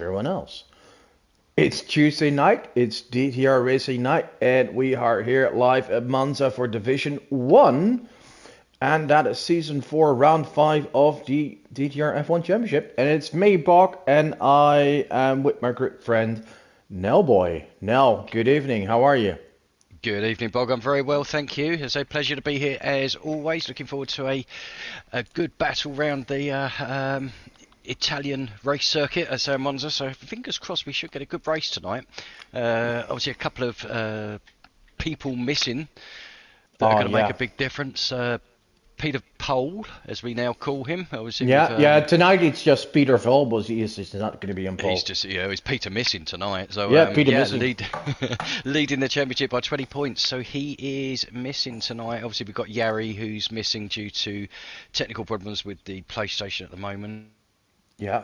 everyone else. It's Tuesday night, it's DTR Racing night, and we are here live at Monza for Division 1. And that is Season 4, Round 5 of the DTR F1 Championship. And it's me, Bog, and I am with my good friend, Nell Boy. Nell, good evening, how are you? Good evening, Bog. I'm very well, thank you. It's a pleasure to be here as always. Looking forward to a good battle round the Italian race circuit at Monza. So fingers crossed we should get a good race tonight. Obviously a couple of people missing that are going to make a big difference. Peter Pole, as we now call him. Obviously tonight it's just Peter Volbos. He's not going to be on pole. He's just, it's Peter missing tonight. So Peter missing. Leading the championship by 20 points. So he is missing tonight. Obviously we've got Yari, who's missing due to technical problems with the PlayStation at the moment. Yeah.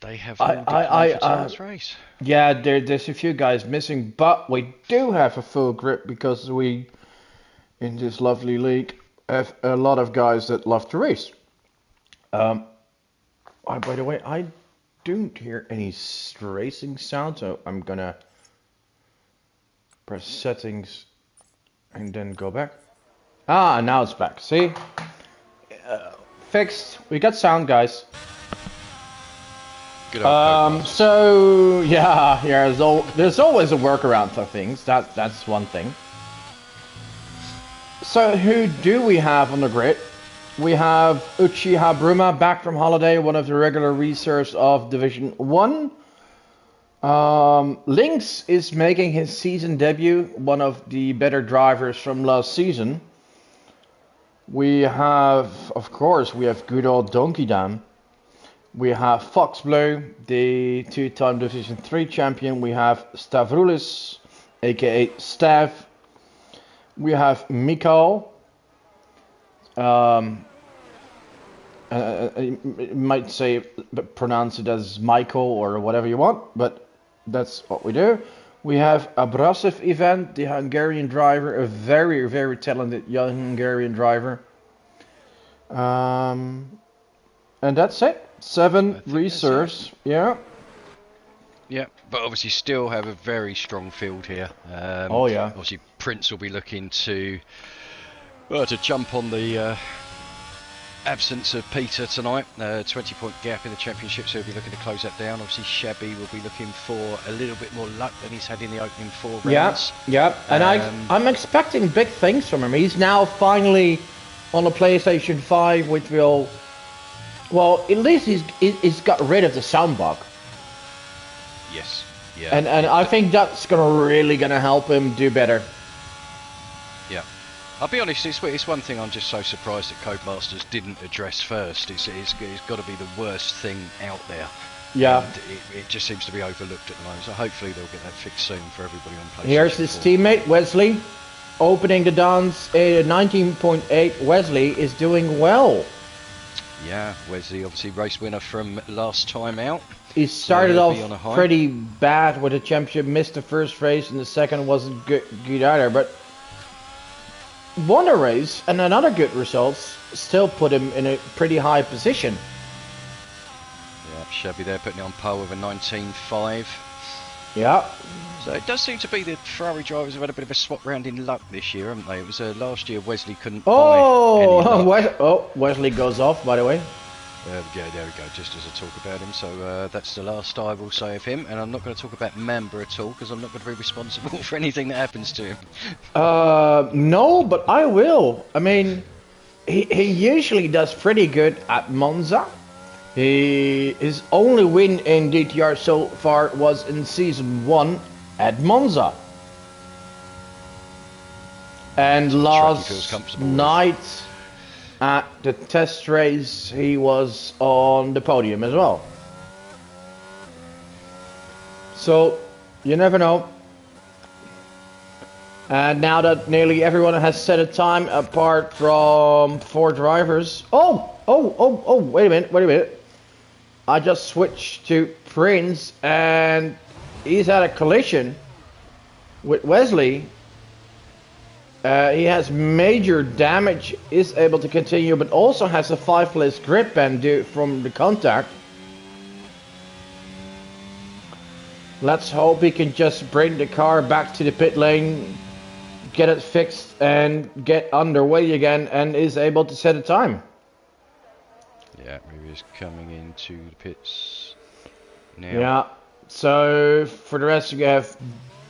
They have all declined for tonight's race. Yeah, there's a few guys missing, but we do have a full grid because we, in this lovely league, have a lot of guys that love to race. By the way, I don't hear any racing sound, so I'm gonna press settings and then go back. Now it's back. See? Fixed. We got sound, guys. Good old so yeah, there's always a workaround for things. That's one thing. So who do we have on the grid? We have Uchiha Bruma back from holiday, one of the regular reserves of Division 1. Lynx is making his season debut, one of the better drivers from last season. We have, of course, good old Donkey Dan. We have Fox Blue, the two-time Division 3 champion. We have Stavroulis, aka Stav. We have Mikhail. You might pronounce it as Michael or whatever you want, but that's what we do. We have Abrasiv Ivan, the Hungarian driver, a very, very talented young Hungarian driver. And that's it. 7 reserves, yeah. Yeah, but obviously still have a very strong field here. Obviously Prince will be looking to jump on the absence of Peter tonight. 20-point gap in the championship, so he'll be looking to close that down. Obviously Shabby will be looking for a little bit more luck than he's had in the opening 4 rounds. Yeah, and I'm expecting big things from him. He's now finally on a PlayStation 5, which will... Well, at least he's got rid of the sound bug. Yes. Yeah. And I think that's really gonna help him do better. Yeah. I'll be honest, it's one thing I'm just so surprised that Codemasters didn't address first. It's got to be the worst thing out there. Yeah. And it just seems to be overlooked at the moment. So hopefully they'll get that fixed soon for everybody on PlayStation. Here's his teammate Wesley, opening the dance. 19.8. Wesley is doing well. Yeah, Wesley, obviously race winner from last time out. He started off pretty bad with the championship, missed the first race, and the second wasn't good either, but won a race, and another good results still put him in a pretty high position. Yeah, Shabby there putting it on pole with a 19.5. Yeah. So it does seem to be that Ferrari drivers have had a bit of a swap round in luck this year, haven't they? It was last year Wesley couldn't buy any luck. Wesley goes off, by the way. Yeah, there we go, just as I talk about him. So that's the last I will say of him, and I'm not going to talk about Mamba at all, because I'm not going to be responsible for anything that happens to him. No, but I will. I mean, he usually does pretty good at Monza. His only win in DTR so far was in Season 1 at Monza. And last night at the test race he was on the podium as well. So you never know. And now that nearly everyone has set a time apart from 4 drivers. Wait a minute. I just switched to Prince and he's had a collision with Wesley. He has major damage, is able to continue, but also has a 5-place grip band from the contact. Let's hope he can just bring the car back to the pit lane, get it fixed, and get underway again, and is able to set a time. Yeah, he is coming into the pits now. Yeah, so for the rest we have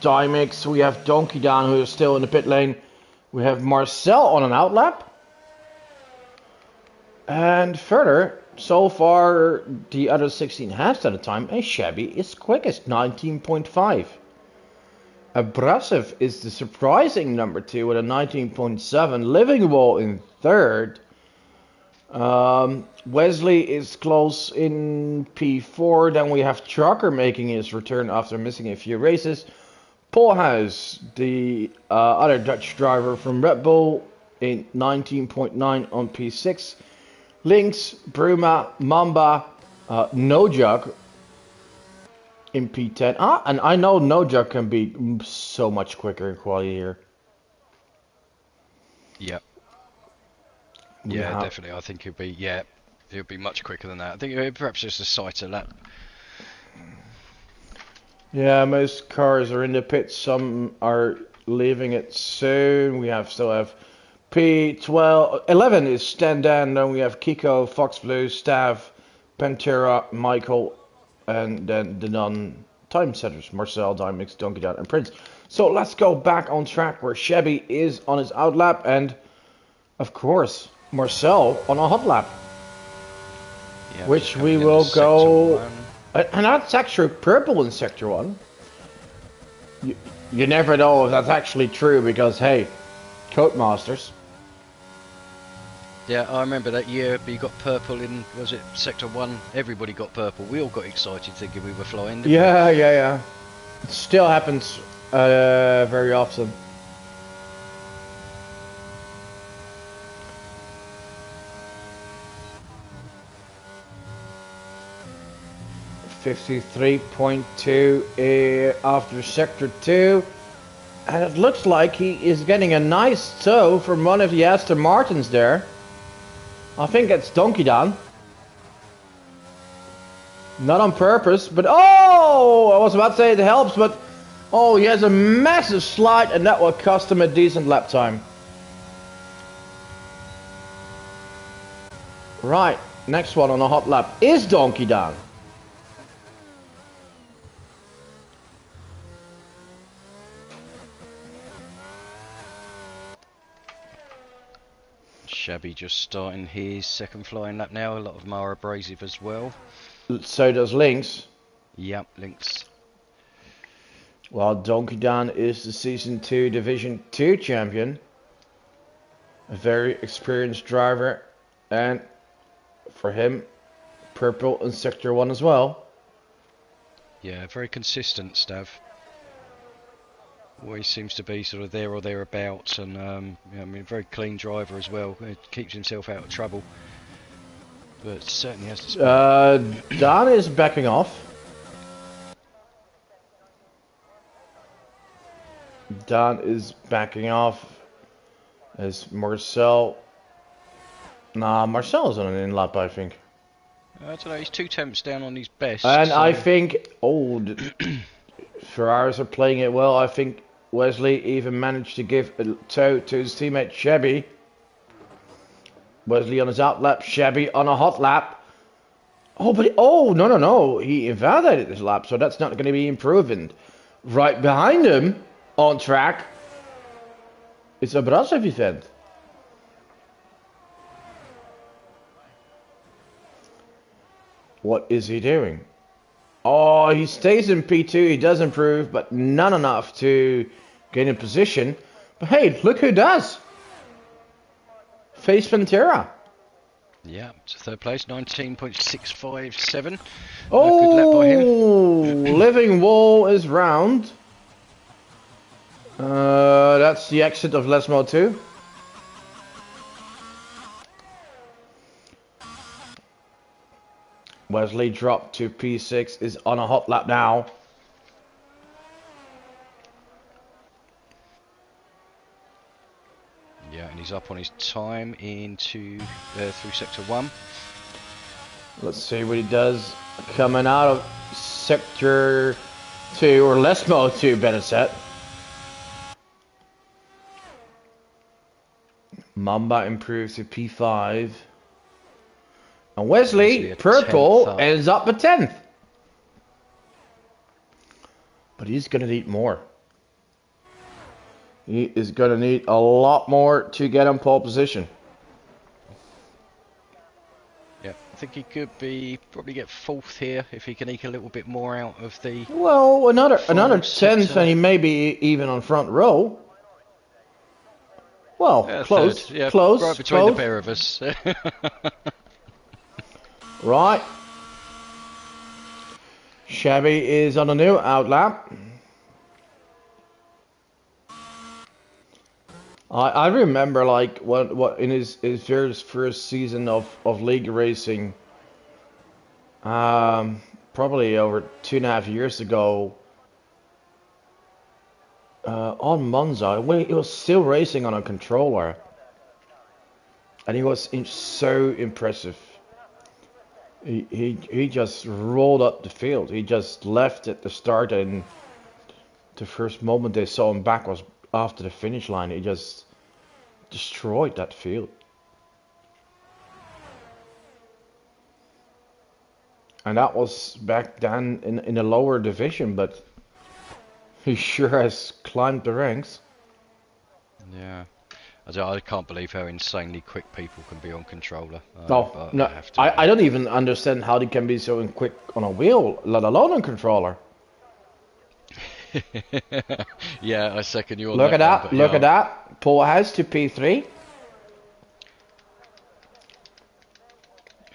Dimix, we have Donkey Down who is still in the pit lane. We have Marcel on an outlap. And further, so far the other 16 has at a time, and Shabby is quickest, 19.5. Abrasive is the surprising number 2 with a 19.7. Living Wall in third. Wesley is close in P4. Then we have Trucker making his return after missing a few races. Polhuis, the other Dutch driver from Red Bull, in 19.9 on P6. Lynx, Bruma, Mamba, Nojak in P10. And I know Nojak can be so much quicker in quality here. Yep. Yeah, definitely. I think he'll be much quicker than that. I think perhaps just a sighter lap. Yeah, most cars are in the pits. Some are leaving it soon. We still have P12, 11 is Stendan. Then we have Kiko, Fox Blue, Stav, Pantera, Michael, and then the non-time setters, Marcel, Dimix, Donkey Down, and Prince. So let's go back on track where Chevy is on his outlap, and of course Marcel on a hot lap, which we will go. And that's actually purple in Sector 1. You never know if that's actually true because, hey, Codemasters. Yeah, I remember that year you got purple in, was it Sector 1? Everybody got purple. We all got excited thinking we were flying. Yeah. It still happens very often. .2 after Sector 2, and it looks like he is getting a nice tow from one of the Aston Martins there. I think it's Donkey Down. Not on purpose, but oh, I was about to say it helps, but oh, he has a massive slide, and that will cost him a decent lap time. Right, next one on a hot lap is Donkey Down. Shabby just starting his second flying lap now. A lot of them are abrasive as well. So does Lynx. Yep, Lynx. Well, Donkey Down is the Season 2 Division 2 champion. A very experienced driver. And for him, purple in Sector 1 as well. Yeah, very consistent, Stav. Always seems to be sort of there or thereabouts, and I mean, very clean driver as well. Keeps himself out of trouble, but certainly has to. Dan is backing off. Dan is backing off as Marcel. Nah, Marcel is on an in lap, I think. I don't know. He's 2 tenths down on his best. And so. I think Ferraris are playing it well. I think Wesley even managed to give a tow to his teammate Shabby. Wesley on his out lap, Shabby on a hot lap. Oh, but no. He invalidated his lap, so that's not going to be improving. Right behind him on track is a Abrasive event. What is he doing? Oh, he stays in P2, he does improve, but not enough to get in position. But hey, look who does. Face Pantera. Yeah, it's third place, 19.657. Oh, good lap by him. Living Wall is round. That's the exit of Lesmo 2. Wesley dropped to P6, is on a hot lap now. He's up on his time into through sector 1. Let's see what he does coming out of sector 2, or Lesmo 2, better set. Mamba improves to P5. And Wesley, purple, ends up at 10th. But he's going to need more. He is going to need a lot more to get on pole position. Yeah, I think he could probably get 4th here if he can eke a little bit more out of the... Well, another 10th and he may be even on front row. Well, close, yeah, close, right between close. the pair of us. Right. Shabby is on a new outlap. I remember like what in his very first season of league racing, probably over 2.5 years ago, on Monza, when he was still racing on a controller, and he was so impressive. He just rolled up the field. He just left at the start, and the first moment they saw him back was after the finish line. He just destroyed that field. And that was back then in a lower division, but he sure has climbed the ranks. Yeah. I can't believe how insanely quick people can be on controller. No, I don't even understand how they can be so quick on a wheel, let alone on controller. Yeah, I second you on look that. Look at that. Paul has to P3.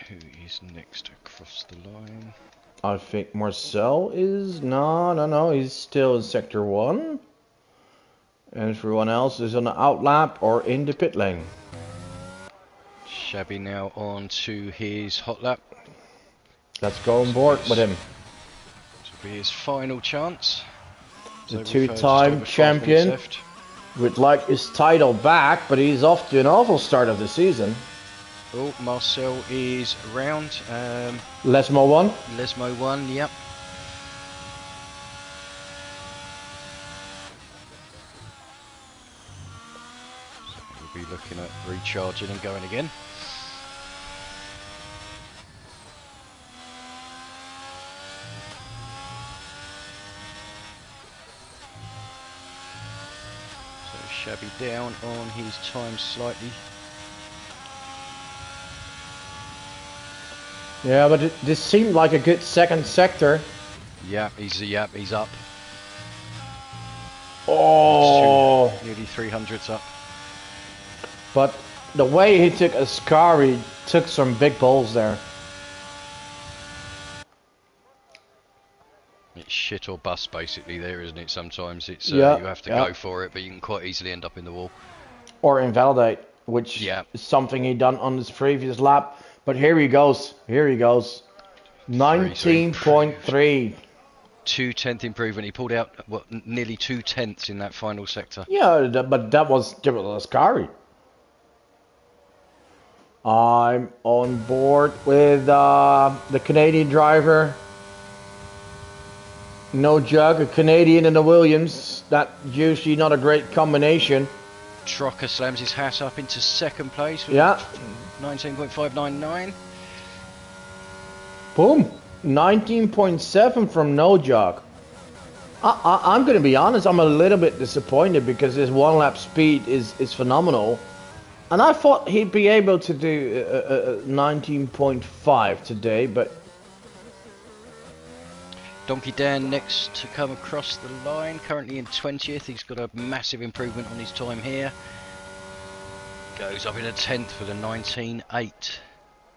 Who is next across the line? I think Marcel is... No, he's still in sector 1. And everyone else is on the outlap or in the pit lane. Shabby now on to his hot lap. Let's go on board with him. This will be his final chance. The two-time champion would like his title back, but he's off to an awful start of the season. Oh, Marcel is round. Lesmo 1? Lesmo 1, yep. Be looking at recharging and going again. So Shabby down on his time slightly. Yeah, but this seemed like a good second sector. Yeah, he's up. Oh, nearly 300s up. But the way he took Ascari took some big balls there. It's shit or bust basically there, isn't it? Sometimes it's you have to go for it, but you can quite easily end up in the wall. Or invalidate, which is something he done on his previous lap. But here he goes. 19.3. 2/10 improvement. He pulled out nearly 2/10 in that final sector. Yeah, but that was Ascari. I'm on board with the Canadian driver. No Jug, a Canadian and a Williams. That's usually not a great combination. Trocker slams his hat up into second place with 19.599. Boom. 19.7 from No Jug. I'm going to be honest, I'm a little bit disappointed because his one lap speed is phenomenal. And I thought he'd be able to do 19.5 today, but... Donkey Dan next to come across the line, currently in 20th. He's got a massive improvement on his time here. Goes up in a 10th with a 19.8.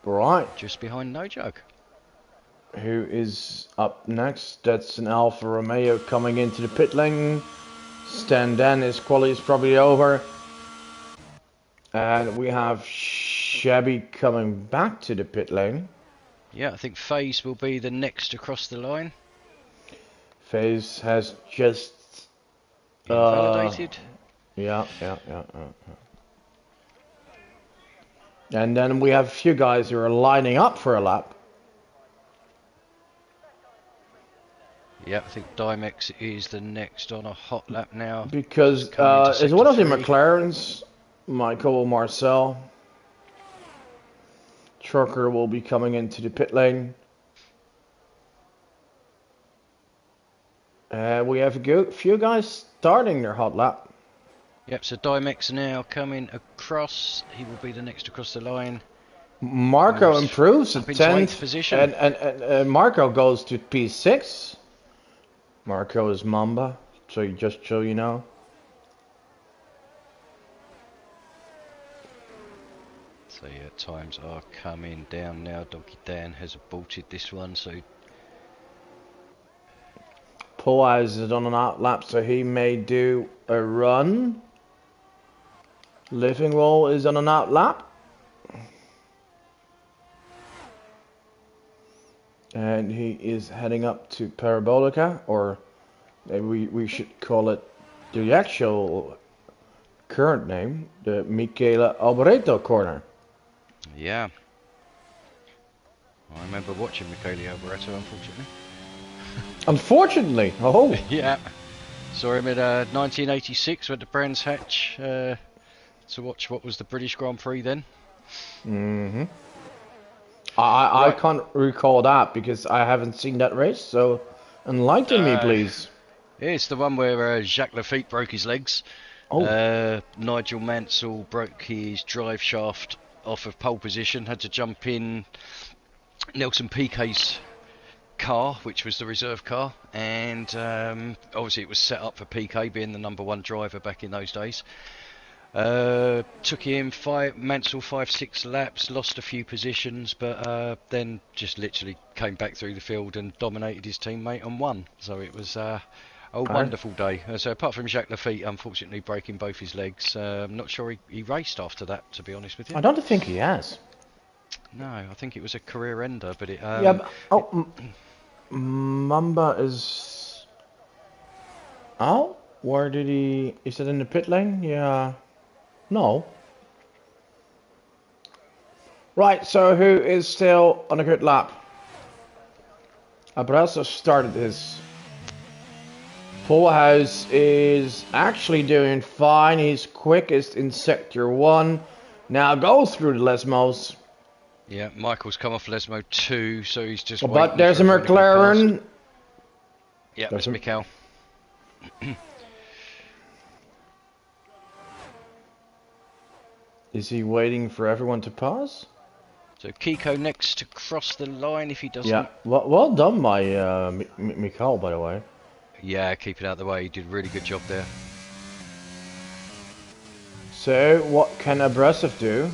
Right. Just behind No Jug. Who is up next? That's an Alfa Romeo coming into the pit lane. Stan Dan, his quality is probably over. And we have Shabby coming back to the pit lane. Yeah, I think FaZe will be the next across the line. FaZe has just... Invalidated. Yeah. And then we have a few guys who are lining up for a lap. Yeah, I think Dimex is the next on a hot lap now. Because is one of the McLarens, Michael Marcel. Trucker will be coming into the pit lane. We have a few guys starting their hot lap. Yep, so Dimex now coming across. He will be the next across the line. Marco improves to 10th position. And Marco goes to P6. Marco is Mamba, so you know. So yeah, times are coming down now. Donkey Dan has aborted this one, so Paul is on an out lap, so he may do a run. Living Roll is on an out lap. And he is heading up to Parabolica, or maybe we should call it the actual current name, the Michele Alboreto corner. Yeah. I remember watching Michele Alboreto, unfortunately. Unfortunately? Oh. Yeah. Saw him in 1986 with the Brands Hatch to watch what was the British Grand Prix then. Mm-hmm. I can't recall that because I haven't seen that race, so enlighten me, please. It's the one where Jacques Lafitte broke his legs. Oh. Nigel Mansell broke his drive shaft off of pole position, had to jump in Nelson Piquet's car, which was the reserve car, and obviously it was set up for Piquet being the #1 driver back in those days. Took him Mansell 5-6 laps, lost a few positions, but then just literally came back through the field and dominated his teammate and won. So it was a wonderful day. So apart from Jacques Lafitte unfortunately breaking both his legs, I'm not sure he raced after that, to be honest with you. I don't think he has. No, I think it was a career ender, but it. Yeah. Mamba is. Oh, where did he? Is it in the pit lane? Yeah. No. Right. So who is still on a good lap? Abrazo started his. Polehouse is actually doing fine. He's quickest in sector 1. Now go through the Lesmos. Yeah, Michael's come off Lesmo 2, so he's just waiting. But there's a McLaren. Yeah, that's Mikel. Is he waiting for everyone to pass? So Kiko next to cross the line if he doesn't. Yeah, well done by Mikel, by the way. Yeah, keep it out of the way. He did a really good job there. So, what can Abrasive do?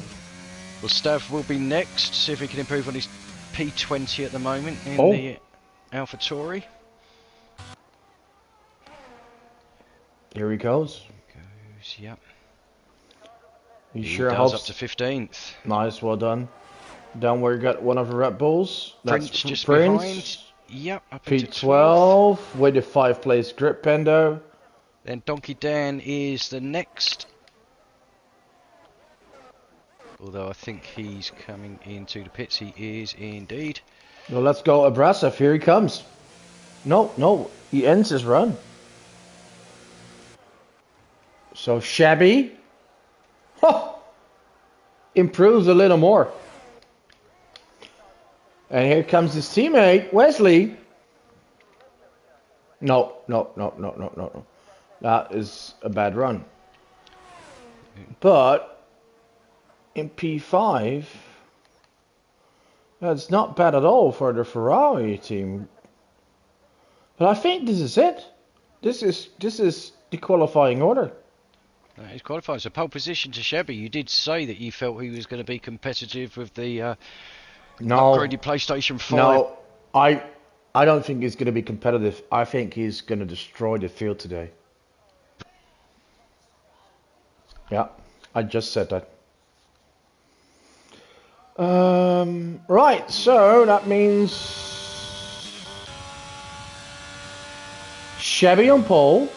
Well, Stav will be next. See if he can improve on his P20 at the moment in the AlphaTauri. Here he goes. Yep. He sure does helps. Up to 15th. Nice, well done. Down where you got one of the Red Bulls. Prince That's just Prince. behind. Yep, up P12 with the 5th place grip Pendo. Then Donkey Dan is the next. Although I think he's coming into the pits. He is indeed. Well, let's go Abrasive. Here he comes. No, he ends his run. So Shabby improves a little more. And here comes his teammate, Wesley. No. That is a bad run. But in P5, that's not bad at all for the Ferrari team. But I think this is it. This is the qualifying order. He's qualified. So pole position to Shabby. You did say that you felt he was going to be competitive with the upgraded PlayStation 5. No, I don't think he's going to be competitive. I think he's going to destroy the field today. Yeah, I just said that. Right, so that means Chevy on pole.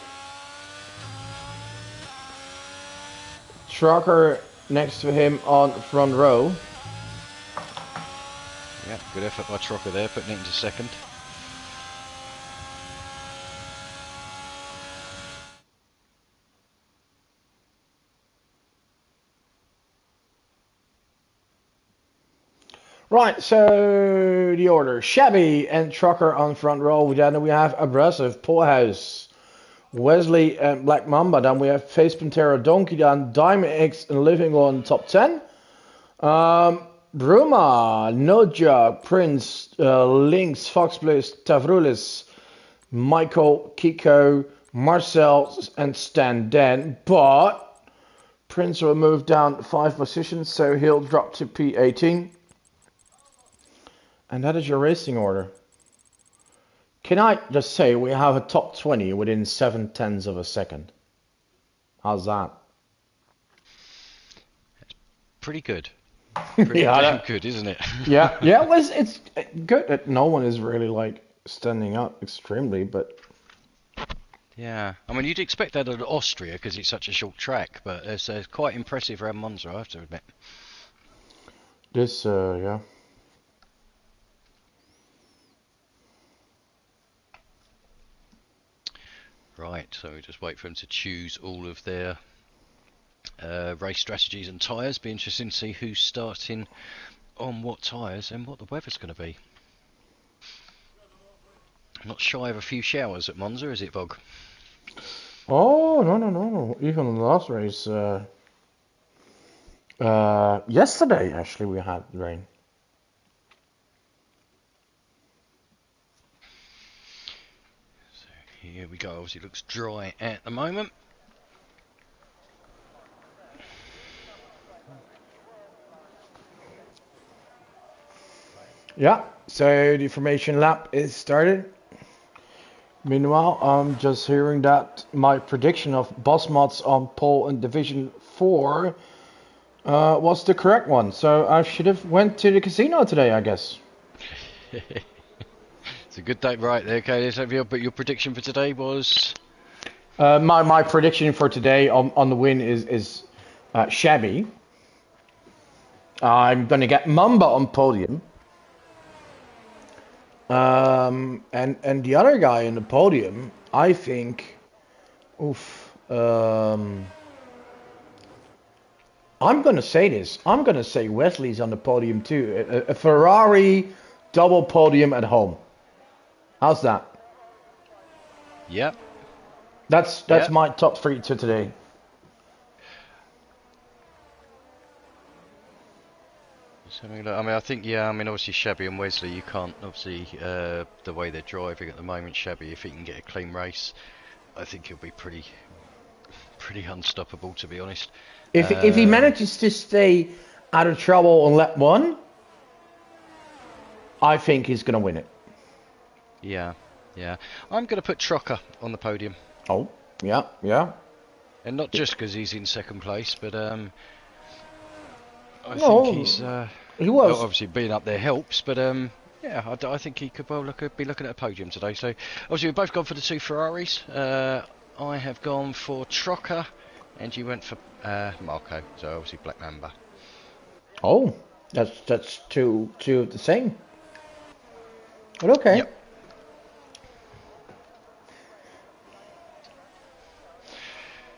Trucker next to him on front row. Yeah, good effort by Trocker there, putting it into second. Right, so the order: Shabby and Trucker on front row. Then we have Abrasive, Poorhouse, Wesley and Black Mamba. Then we have Face Pantera, Donkey Dan, Diamond X, and Living on top 10. Bruma, No Jug, Prince, Lynx, Fox Bliss, Tavrulis, Michael, Kiko, Marcel, and Stan Dan. But Prince will move down 5 positions, so he'll drop to P18. And that is your racing order. Can I just say we have a top 20 within 7/10 of a second? How's that? Pretty good. Pretty damn good, isn't it? yeah, it's good that no one is really like standing up extremely, but yeah, I mean you'd expect that at Austria because it's such a short track, but it's quite impressive around Monza, I have to admit. This, yeah. Right, so we just wait for them to choose all of their race strategies and tyres. Be interesting to see who's starting on what tyres and what the weather's going to be. Not shy of a few showers at Monza, is it, Bog? Oh, no. Even in the last race, yesterday actually we had rain. So here we go. Obviously, it looks dry at the moment. Yeah, so the formation lap is started. Meanwhile, I'm just hearing that my prediction of Boss Mods on pole in Division 4 was the correct one. So I should have went to the casino today, I guess. It's a good day, right? Okay, but your prediction for today was? My prediction for today on the win is Shabby. I'm going to get Mamba on podium. And the other guy in the podium, I think, I'm gonna say this. I'm gonna say Wesley's on the podium too. A Ferrari double podium at home. How's that? Yeah. That's my top 3 to today. I mean, I think, obviously Shabby and Wesley, you can't, obviously, the way they're driving at the moment, Shabby, if he can get a clean race, I think he'll be pretty unstoppable, to be honest. If he manages to stay out of trouble on lap 1, I think he's gonna win it. Yeah. I'm going to put Trocker on the podium. Oh, yeah. And not just because he's in second place, but I think he's... he was obviously being up there helps, but I think he could be looking at a podium today. So obviously we've both gone for the 2 Ferraris. I have gone for Trocker, and you went for Marco. So obviously Black Mamba. Oh, that's two of the same. But okay. Yep.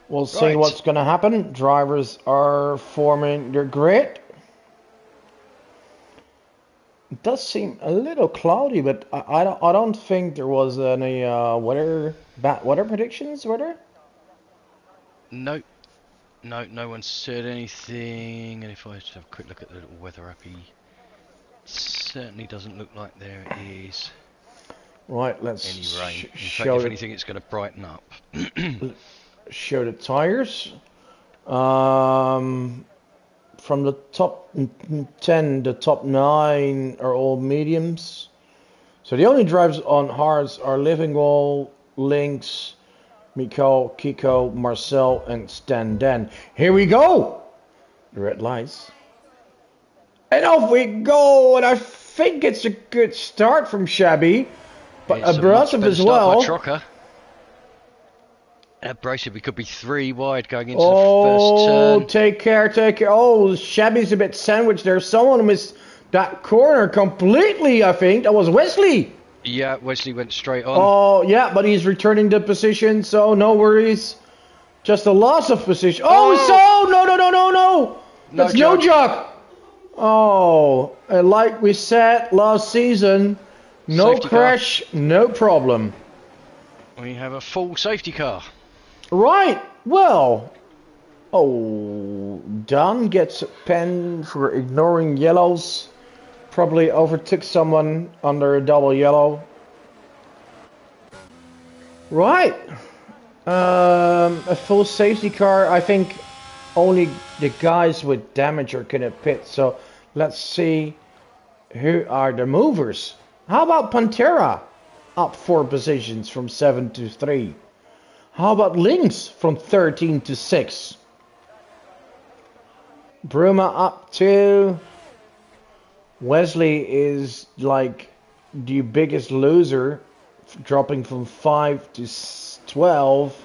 We'll see what's going to happen. Drivers are forming their grid. It does seem a little cloudy, but I don't think there was any bad weather predictions, were there? No, no one said anything. And if I just have a quick look at the little weather app, it certainly doesn't look like there is. Right, let's any rain. In fact, if anything, it's going to brighten up. Show the tires. From the top 10, the top 9 are all mediums. So the only drivers on hards are Livingwall, Lynx, Mikael, Kiko, Marcel, and Stan Dan. Here we go! The red lights. And off we go! And I think it's a good start from Shabby. But Abrasive as well. Abrasive, we could be 3 wide going into the first Oh, turn. take care, take care. Oh, Shabby's a bit sandwiched there. Someone missed that corner completely, I think. That was Wesley. Yeah, Wesley went straight on. Oh, yeah, but he's returning the position, so no worries. Just a loss of position. Oh, so no, no, no, no, no. No That's no jug. jug. Oh, and like we said last season, no Safety crash, no problem. We have a full safety car. Right, well. Oh, Don gets a pen for ignoring yellows. Probably overtook someone under a double yellow. Right. A full safety car. I think only the guys with damage are gonna pit. So let's see who are the movers. How about Pantera? Up 4 positions from 7 to 3. How about Lynx from 13 to 6? Bruma up 2. Wesley is like the biggest loser, dropping from 5 to 12.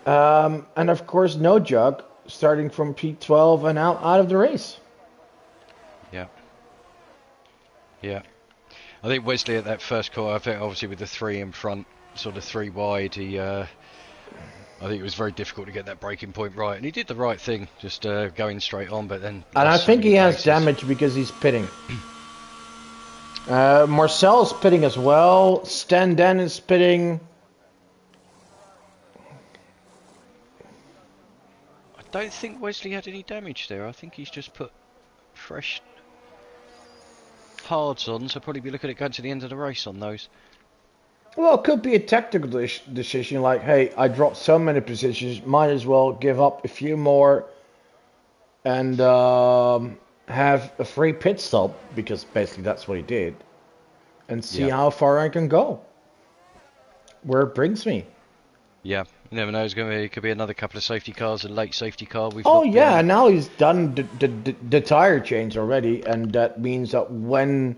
And of course, no jug, starting from P12 and out of the race. Yeah. Yeah. I think Wesley at that first call, I think obviously with the 3 in front, sort of 3 wide, I think it was very difficult to get that breaking point right, and he did the right thing, just going straight on, but then... And I think he has damage because he's pitting. Marcel's pitting as well. Stan Dan is pitting. I don't think Wesley had any damage there. I think he's just put fresh hards on, so probably be looking at going to the end of the race on those. Well, it could be a tactical decision, like, hey, I dropped so many positions, might as well give up a few more and have a free pit stop, because basically that's what he did, and see how far I can go, where it brings me. Yeah, you never know. It could be another couple of safety cars, a late safety car. And now he's done the tire change already, and that means that when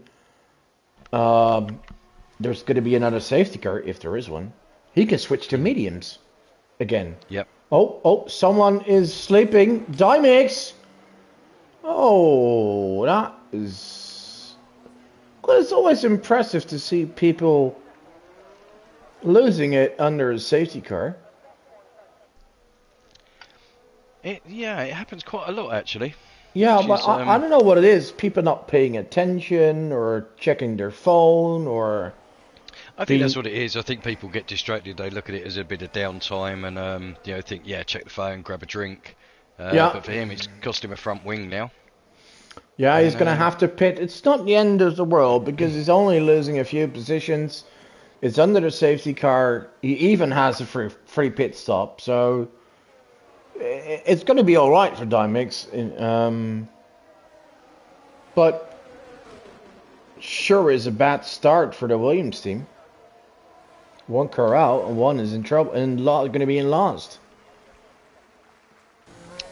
there's going to be another safety car, if there is one, he can switch to mediums again. Yep. Oh, someone is sleeping. Dimix! Oh, that is... Well, it's always impressive to see people losing it under a safety car. It happens quite a lot, actually. Yeah, but I don't know what it is. People not paying attention or checking their phone or... I think that's what it is. I think people get distracted. They look at it as a bit of downtime and think, check the phone, grab a drink. But for him, it's cost him a front wing now. Yeah, he's going to have to pit. It's not the end of the world because he's only losing a few positions. It's under the safety car. He even has a free pit stop. So it's going to be all right for Dimix. But sure is a bad start for the Williams team. 1 car out and 1 is in trouble and going to be in last.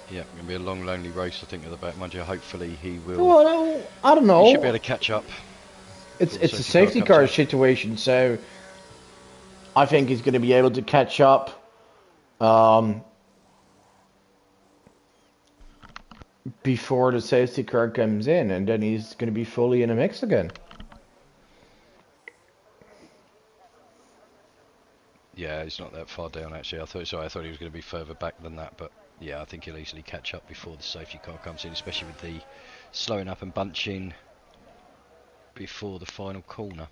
Yeah, going to be a long, lonely race, I think, at the back. Mind you, hopefully he will... Well, I don't know. He should be able to catch up. It's a safety car situation, so I think he's going to be able to catch up. Before the safety car comes in, and then he's going to be fully in a mix again. Yeah, he's not that far down, actually. I thought he was going to be further back than that, but yeah, I think he'll easily catch up before the safety car comes in, especially with the slowing up and bunching before the final corner.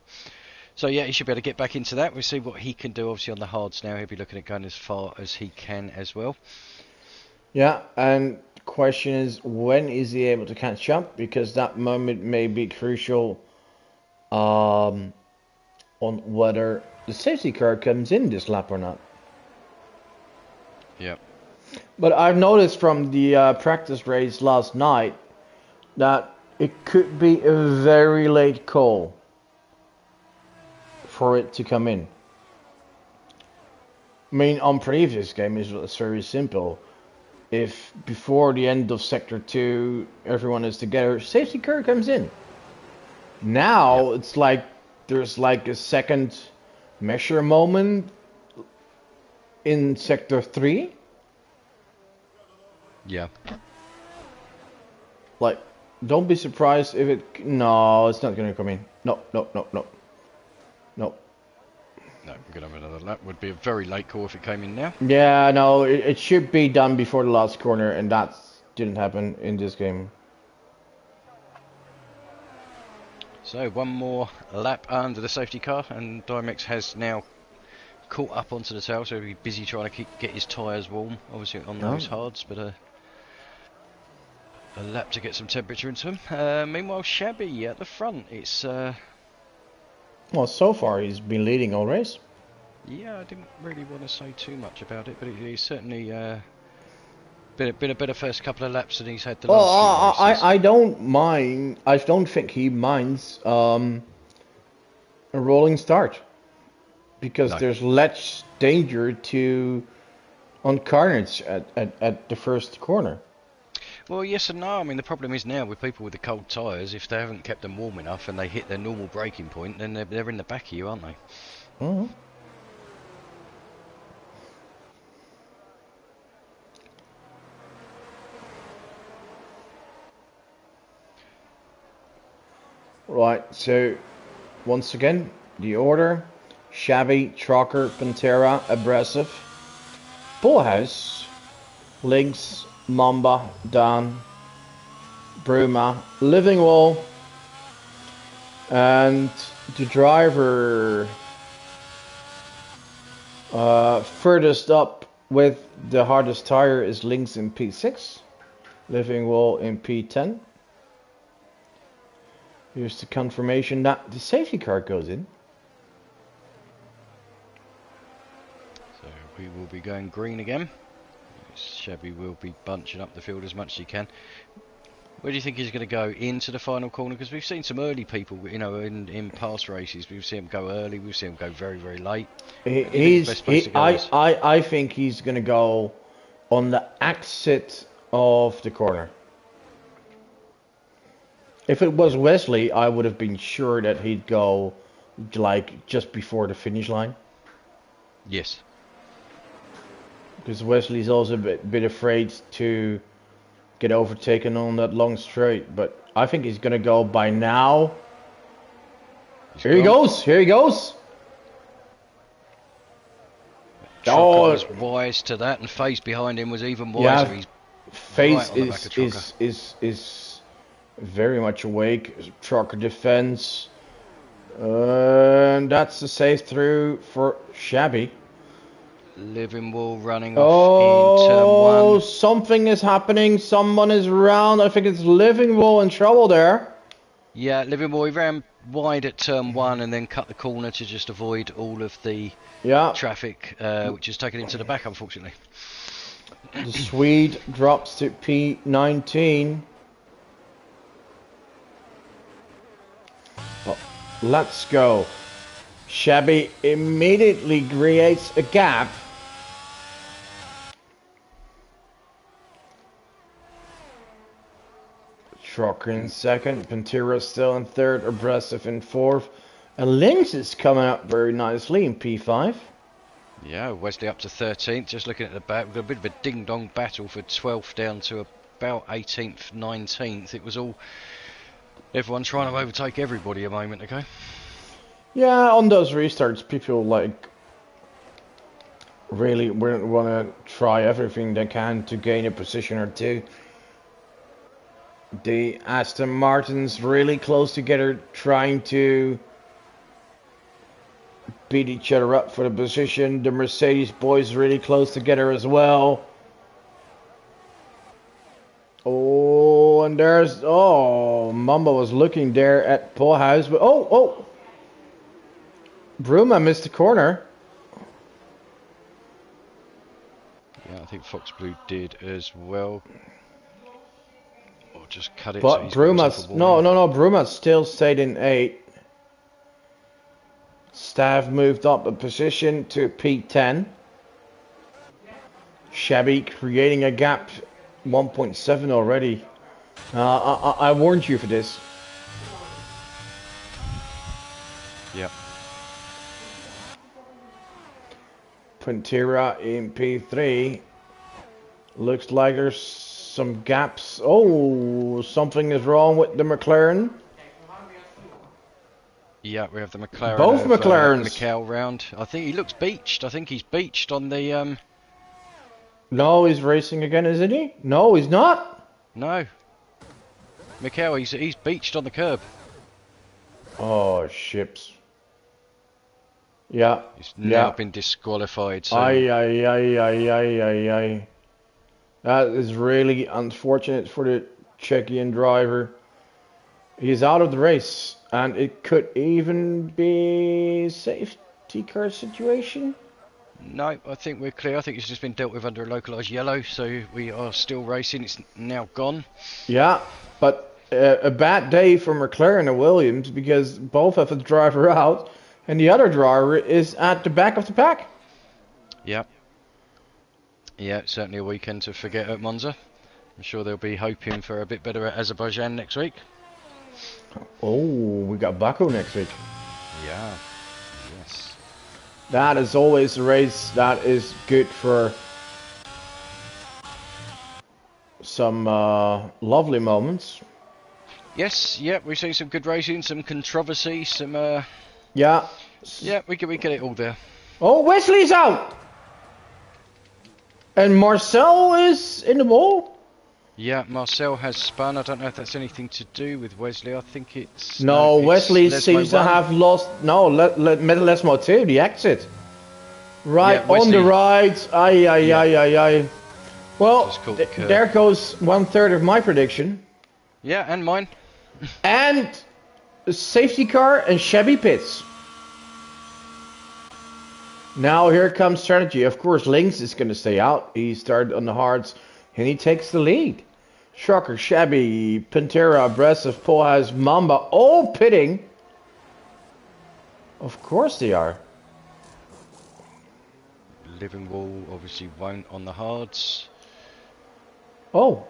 So yeah, he should be able to get back into that. We'll see what he can do. Obviously on the hards now, he'll be looking at going as far as he can as well. Yeah, and the question is, when is he able to catch up? Because that moment may be crucial on whether the safety car comes in this lap or not. Yeah. But I've noticed from the practice race last night that it could be a very late call for it to come in. I mean, on previous games it's very simple. If before the end of Sector 2 everyone is together, safety car comes in. Now it's like there's like a second measure moment in sector 3. Yeah. Like, don't be surprised if it... No, it's not going to come in. No, no, no, no. No. No, we're going to have another lap. Would be a very late call if it came in now. Yeah, no, it should be done before the last corner, and that didn't happen in this game. So one more lap under the safety car, and Dimex has now caught up onto the tail, so he'll be busy trying to get his tyres warm, obviously on those hards, but a lap to get some temperature into them. Meanwhile, Shabby at the front, it's... Well, so far he's been leading all race. Yeah, I didn't really want to say too much about it, but he's certainly been a better first couple of laps than he's had the last few races. I don't mind. I don't think he minds a rolling start, because there's less danger on carnage at the first corner. Well, yes and no. I mean, the problem is now with people with the cold tyres, if they haven't kept them warm enough and they hit their normal braking point, then they're in the back of you, aren't they? Mm-hmm. Right, so once again, the order: Shabby, Trucker, Pantera, Abrasive, Bullhouse, Lynx, Mamba, Dan, Bruma, Living Wall, and the driver furthest up with the hardest tire is Lynx in P6, Living Wall in P10. Here's the confirmation that the safety car goes in. So we will be going green again. Shabby will be bunching up the field as much as he can. Where do you think he's going to go? Into the final corner? Because we've seen some early people, you know, in past races. We've seen him go early. We've seen him go very, very late. I think he's going to go on the exit of the corner. If it was Wesley, I would have been sure that he'd go like just before the finish line. Yes. Because Wesley's also a bit afraid to get overtaken on that long straight. But I think he's going to go by now. Here he goes. Here he goes. Trucker was wise to that, and Faze behind him was even wiser. Yeah, He's Faze right is very much awake. Trucker defense. And that's the safe through for Shabby. Living Wall running off in turn 1. Oh, something is happening. Someone is round. I think it's Living Wall in trouble there. Yeah, Living Wall, he ran wide at turn 1 and then cut the corner to just avoid all of the traffic, which is taken into the back, unfortunately. The Swede drops to P19. Well, let's go. Shabby immediately creates a gap. Trucker in second, Pantera still in third, Abrasive in fourth, and Lynx is coming up very nicely in P5. Yeah, Wesley up to 13th, just looking at the back, we've got a bit of a ding-dong battle for 12th down to about 18th, 19th. It was all, everyone trying to overtake everybody a moment ago. Yeah, on those restarts, people like really want to try everything they can to gain a position or two. The Aston Martins really close together, trying to beat each other up for the position. The Mercedes boys really close together as well. Oh, and there's Mamba was looking there at Polehouse, but Bruma missed the corner. Yeah, I think Fox Blue did as well. Or just cut it. But so Bruma's Bruma still stayed in 8. Stav moved up a position to P10. Shabby creating a gap, 1.7 already. I warned you for this. Yep. Pantera in P3. Looks like there's some gaps. Oh, something is wrong with the McLaren. Yeah, we have the McLaren Both of McLarens. Mikel round. I think he looks beached. I think he's beached on the... No, he's racing again, isn't he? No, he's not. No. Mikel, he's beached on the curb. Oh, ships. Yeah. He's now been disqualified. So. Aye. That is really unfortunate for the Czechian driver. He's out of the race, and it could even be a safety car situation. No, I think we're clear. I think it's just been dealt with under a localised yellow, so we are still racing. It's now gone. Yeah, but a bad day for McLaren and Williams because both have the driver out, and the other driver is at the back of the pack. Yeah. Yeah, certainly a weekend to forget at Monza. I'm sure they'll be hoping for a bit better at Azerbaijan next week. Oh, we got Baku next week. Yeah. Yes. That is always a race that is good for some lovely moments. Yes, yeah, we've seen some good racing, some controversy, some... Yeah. Yeah, we get it all there. Oh, Wesley's out! And Marcel is in the wall? Yeah, Marcel has spun. I don't know if that's anything to do with Wesley. I think it's... No, it's Wesley Lesmo seems to 1. have lost... No, Lesmo 2, the exit. Right, Yeah, on the right. Aye. Well, there goes 1/3 of my prediction. Yeah, and mine. And a safety car and shabby pits. Now here comes strategy. Of course, Lynx is going to stay out. He started on the hards and he takes the lead. Shocker, Shabby, Pantera, Aggressive, Polhaz, Mamba, all pitting. Of course they are. Living Wall obviously won't on the hards. Oh.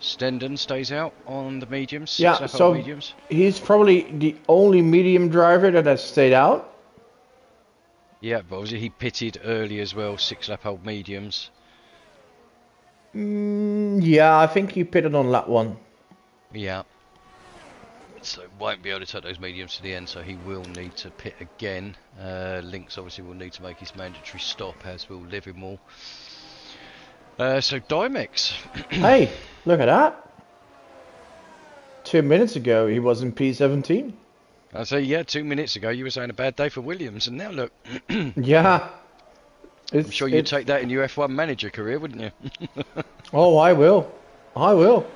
Stendon stays out on the mediums. Yeah, so mediums. He's probably the only medium driver that has stayed out. Yeah, but obviously he pitted early as well, 6-lap-old mediums. Yeah, I think he pitted on lap 1. Yeah. So won't be able to take those mediums to the end, so he will need to pit again. Lynx obviously will need to make his mandatory stop, as will Livermore. So Dimex. Hey, look at that. 2 minutes ago he was in P17. I say, yeah, 2 minutes ago you were saying a bad day for Williams, and now look. Yeah. I'm sure you'd take that in your F1 manager career, wouldn't you? Oh, I will. I will.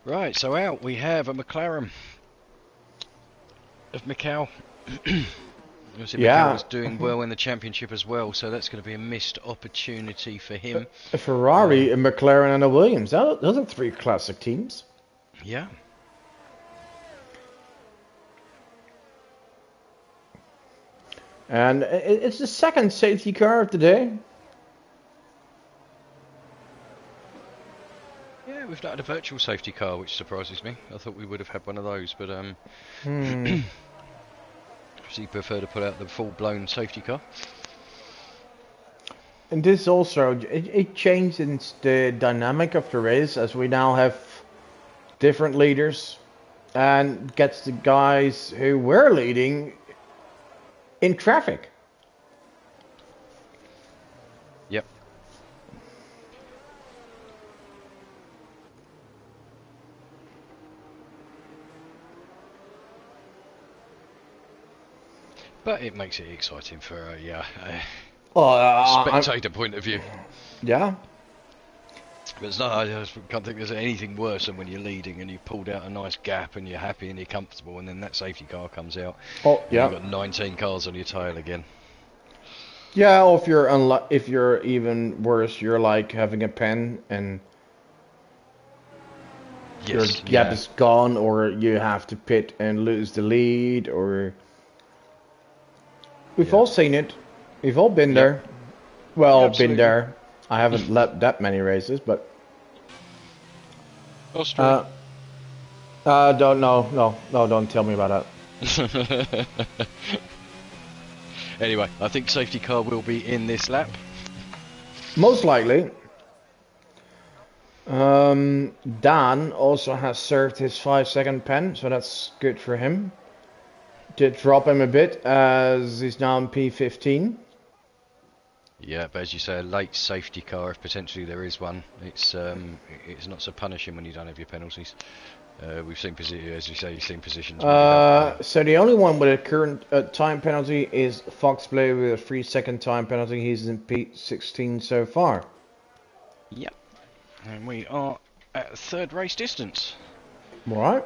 Right, so out we have a McLaren of Mikel. Obviously, Mikel was doing well in the championship as well, so that's going to be a missed opportunity for him. A Ferrari, a McLaren, and a Williams. Those are 3 classic teams. Yeah. And it's the second safety car of the day. Yeah, we've not had a virtual safety car, which surprises me. I thought we would have had one of those, but so you prefer to put out the full-blown safety car? And this also, it changes the dynamic of the race as we now have different leaders and gets the guys who were leading in traffic. Yep. But it makes it exciting for a spectator point of view. Yeah. But it's not, I just can't think there's anything worse than when you're leading and you've pulled out a nice gap and you're happy and you're comfortable, and then that safety car comes out. Oh, yeah. You've got 19 cars on your tail again. Yeah, or if you're even worse, you're like having a pen and your gap is gone, or you have to pit and lose the lead, or... We've all seen it. We've all been there. Well, been there. I haven't led that many races, but... Austria. Don't no, don't tell me about Anyway, I think safety car will be in this lap. Most likely. Dan also has served his 5-second pen, so that's good for him. Did drop him a bit as he's now in P15. Yeah, but as you say, a late safety car, if potentially there is one, it's not so punishing when you don't have your penalties. We've seen, as you say, you've seen positions. So the only one with a current time penalty is Foxblade with a 3-second time penalty. He's in P16 so far. Yep. And we are at third race distance. Right.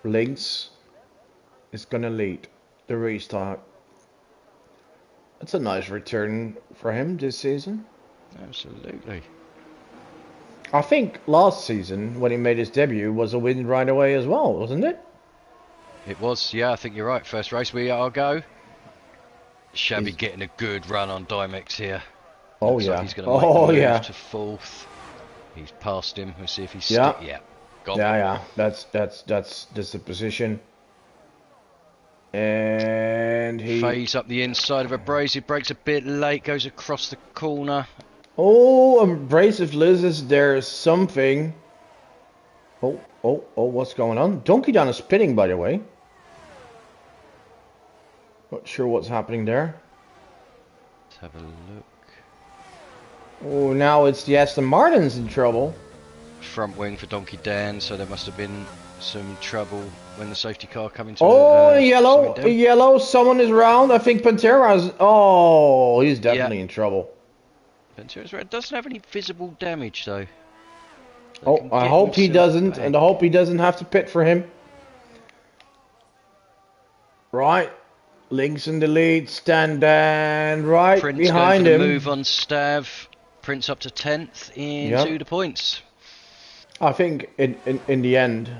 Lynx is gonna lead the restart. That's a nice return for him this season. Absolutely. I think last season, when he made his debut, was a win right away as well, wasn't it? It was, yeah, I think you're right. First race, we are go. Shabby getting a good run on Dymex here. Oh, Looks yeah. like he's going to make the move yeah. to fourth. He's passed him. We'll see if he's Yeah. yeah. Gone. Yeah. That's the position. And he Phase up the inside of Abrasive, breaks a bit late, goes across the corner. Oh, Abrasive loses. There's something. Oh, what's going on? Donkey Down is spinning, by the way. Not sure what's happening there. Let's have a look. Oh, now it's the Aston Martin's in trouble. Front wing for Donkey Dan, so there must have been some trouble when the safety car came into yellow. Someone is round. I think Pantera's. Oh, he's definitely in trouble. Pantera's red doesn't have any visible damage though. Oh, I hope he doesn't, and I hope he doesn't have to pit for him. Right, Link's in the lead. Standan right Prince behind him. Move on Stav. Prince up to 10th into the points. I think in the end,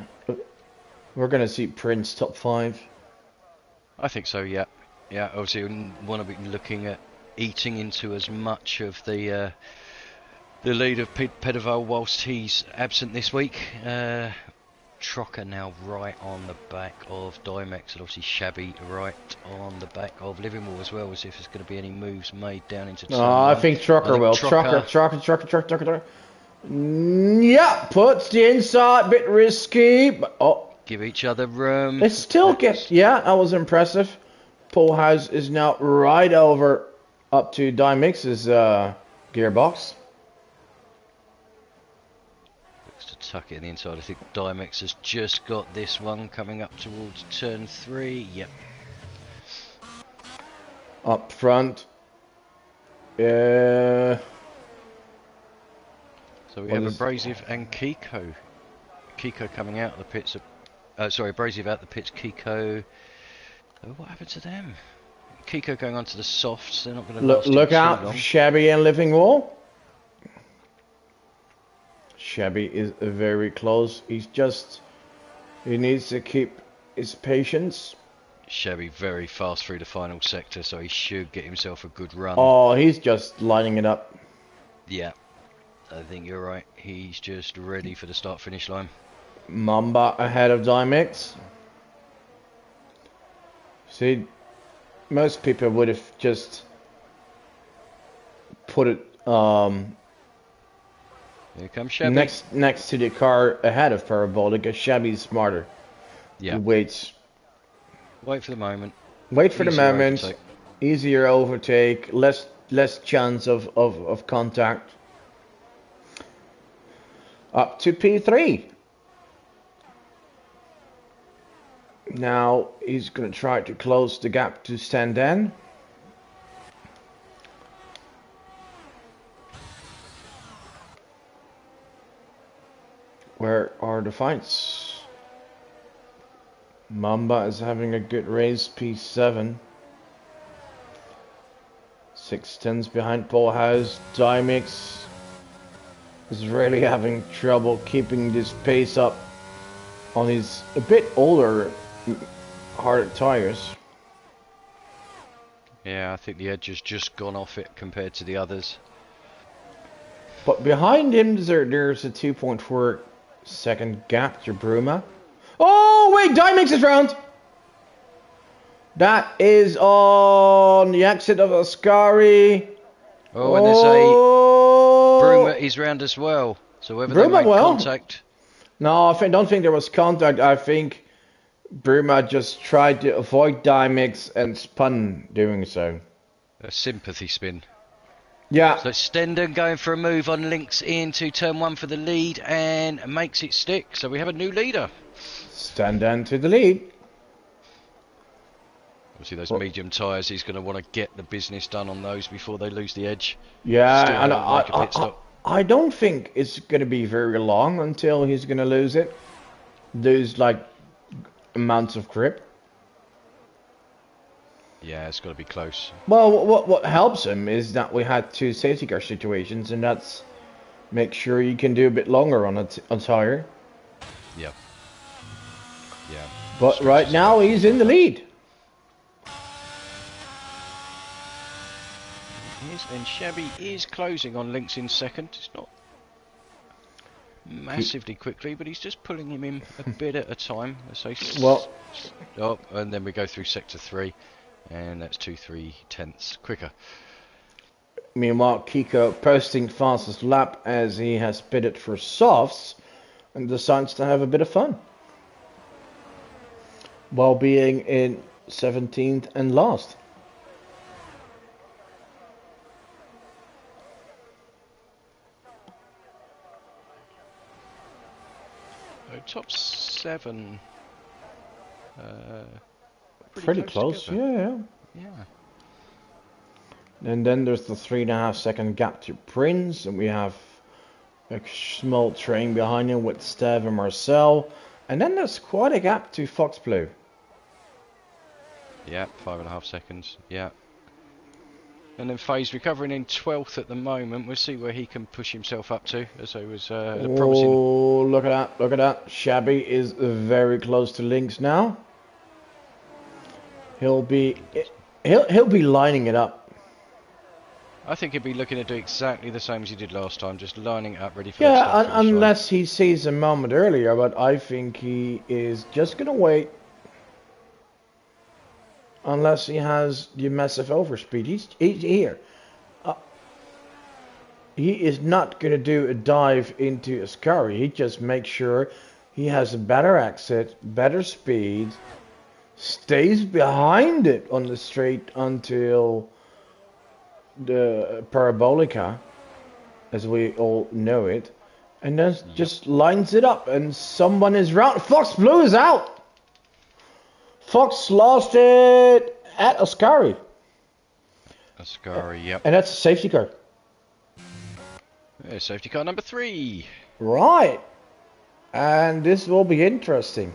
we're going to see Prince top 5. I think so, yeah. Yeah, obviously we want to be looking at eating into as much of the lead of Pedival whilst he's absent this week. Trocker now right on the back of Dymex, and obviously Shabby right on the back of Livermore as well. We'll see if there's going to be any moves made down into turn I think Trocker will. Trocker. Yeah, puts the inside, bit risky, but give each other room. It still gets, that was impressive. Polhouse is now right over up to Dymex's gearbox. Looks to tuck it in the inside. I think Dymex has just got this one coming up towards turn 3. Yep. Up front. So we have Abrasive and Kiko. Kiko coming out of the pits. Abrasive out the pits. Kiko. Oh, what happened to them? Kiko going on to the softs. They're not going to last look out, too long. Shabby and Living Wall. Shabby is very close. He needs to keep his patience. Shabby very fast through the final sector, so he should get himself a good run. Oh, he's just lining it up. Yeah. I think you're right. He's just ready for the start-finish line. Mamba ahead of Dymex. See, most people would have just put it here comes Shabby. next to the car ahead of Parabolic, because Shabby's smarter. Yeah. He waits. Wait for the moment. Wait for the moment. Overtake. Easier overtake. Less chance of contact. Up to P3. Now he's going to try to close the gap to Standan. Where are the fights? Mamba is having a good race, P7. 6/10 behind Polhouse. Dymex is really having trouble keeping this pace up on his a bit older, harder tires. Yeah, I think the edge has just gone off it compared to the others. But behind him, there's a 2.4 second gap to Bruma. Oh, wait, Dimix is round. That is on the exit of Ascari. Oh, and there's a Bruma is round as well. So whether they made contact. No, I don't think there was contact. I think Bruma just tried to avoid Dimix and spun doing so. A sympathy spin. Yeah. So Stendon going for a move on links into turn 1 for the lead and makes it stick. So we have a new leader. Stendon to the lead. Obviously those medium tyres, he's going to want to get the business done on those before they lose the edge. Yeah, and I don't think it's going to be very long until he's going to lose it. Lose like amounts of grip. Yeah, it's got to be close. Well, what helps him is that we had 2 safety car situations, and that's make sure you can do a bit longer on a tire. Yeah. Yeah. But right now he's in the lead. And Shabby is closing on links in second. It's not massively quickly, but he's just pulling him in a bit at a time. So and then we go through sector 3. And that's 2/3 quicker. Meanwhile, Kiko posting fastest lap as he has pitted for softs and decides to have a bit of fun. While being in 17th and last. Top 7. Pretty close, yeah. And then there's the 3.5 second gap to Prince, and we have a small train behind him with Stev and Marcel, and then there's quite a gap to Fox Blue. Yeah, 5.5 seconds. Yeah. And then Faye's recovering in 12th at the moment. We'll see where he can push himself up to, as I was promising. Oh, look at that! Shabby is very close to links now. He'll be lining it up. I think he'll be looking to do exactly the same as he did last time, just lining it up ready for unless he sees a moment earlier, but I think he is just going to wait. Unless he has the massive overspeed. He's here. He is not going to do a dive into Ascari. He just makes sure he has a better exit, better speed, stays behind it on the straight until the Parabolica, as we all know it, and then just lines it up, and someone is round. Fox Blue is out. Fox lost it at Ascari. Yep. And that's a safety car. Yeah, safety car number 3. Right. And this will be interesting.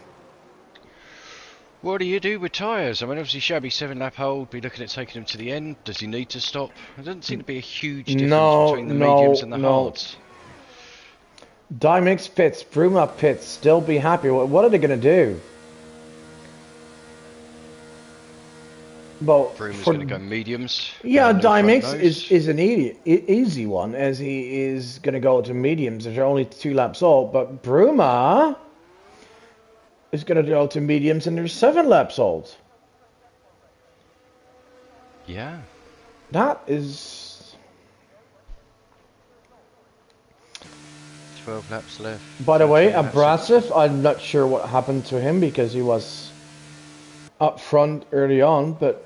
What do you do with tyres? I mean, obviously Shabby 7-lap hold, be looking at taking him to the end. Does he need to stop? There doesn't seem to be a huge difference between the mediums and the hards. Dimix pits, Bruma pits, still be happy. What are they going to do? Well, Bruma's going to go mediums. Yeah, Dimix is an easy one, as he is going to go to mediums. There's only 2 laps old, but Bruma is going to go to mediums, and there's 7 laps old. Yeah. That is 12 laps left. By the way, Abrasive, I'm not sure what happened to him because he was up front early on, but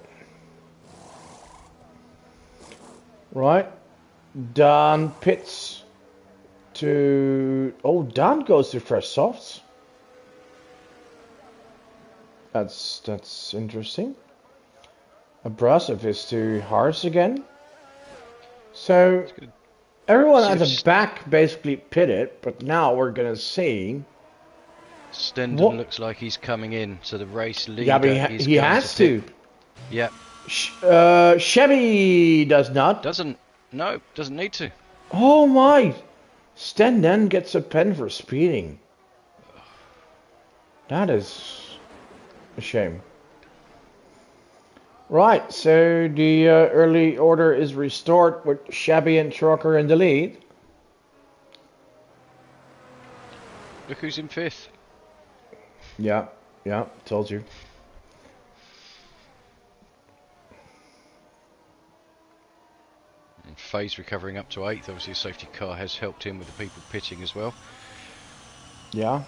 right. Dan pits to... Oh, Dan goes to fresh softs. That's interesting. Abrasive is to hards again. So everyone at the back basically pitted, but now we're gonna see. Stendon looks like he's coming in, so the race leader. Yeah, but he has to. Yep. Chevy does not. Doesn't need to. Oh my! Stendon gets a pen for speeding. That is a shame. Right, so the early order is restored with Shabby and Trucker in the lead. Look who's in 5th. Yeah, yeah, told you. And Faye's recovering up to 8th. Obviously, a safety car has helped him with the people pitting as well. Yeah.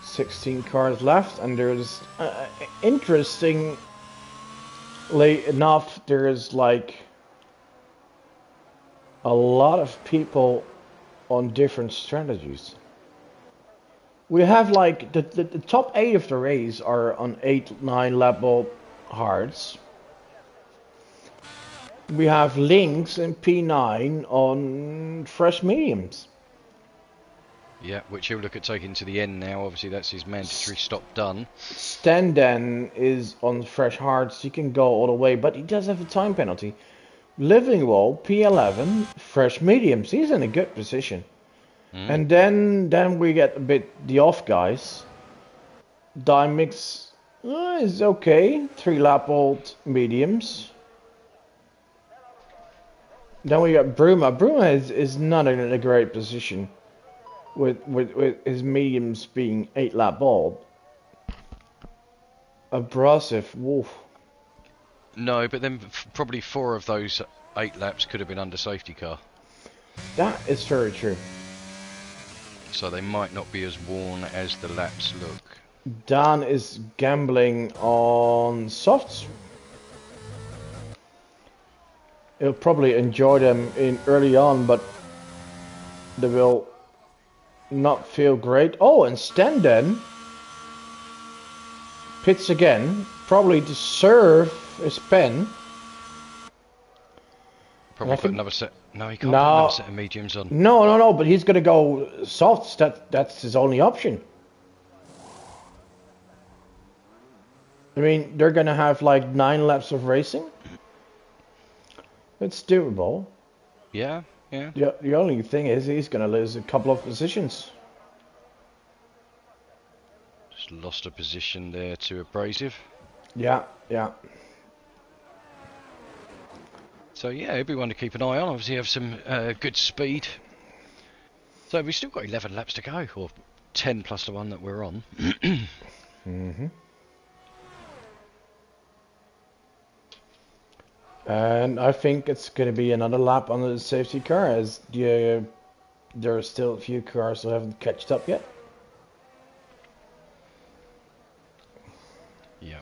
16 cars left, and there's interestingly enough, there's like a lot of people on different strategies. We have like the top 8 of the race are on 8-9 level hards. We have Lynx and P9 on fresh mediums. Yeah, which he'll look at taking to the end now. Obviously, that's his mandatory stop done. Standen is on fresh hards. He can go all the way, but he does have a time penalty. Livingwall, P11, fresh mediums. He's in a good position. And then we get a bit the off guys. Dimix is okay. 3 lap old mediums. Then we got Bruma. Bruma is not in a great position. With his mediums being 8 lap old. Abrasive, woof. No, but then probably 4 of those 8 laps could have been under safety car. That is very true. So they might not be as worn as the laps look. Dan is gambling on softs. He'll probably enjoy them in early on, but they will not feel great. Oh, and Stenden pits again, probably to serve his pen. Probably put another set. No, he can't No. put another set of mediums on. No, but he's gonna go softs. That's his only option. I mean, they're gonna have like 9 laps of racing. It's doable. Yeah, yeah. The only thing is he's gonna lose a couple of positions. Just lost a position there to Abrasive. Yeah. So yeah, everyone to keep an eye on. Obviously have some good speed. So we've still got 11 laps to go, or 10 plus the one that we're on. And I think it's going to be another lap under the safety car, as there are still a few cars that haven't catched up yet. Yeah.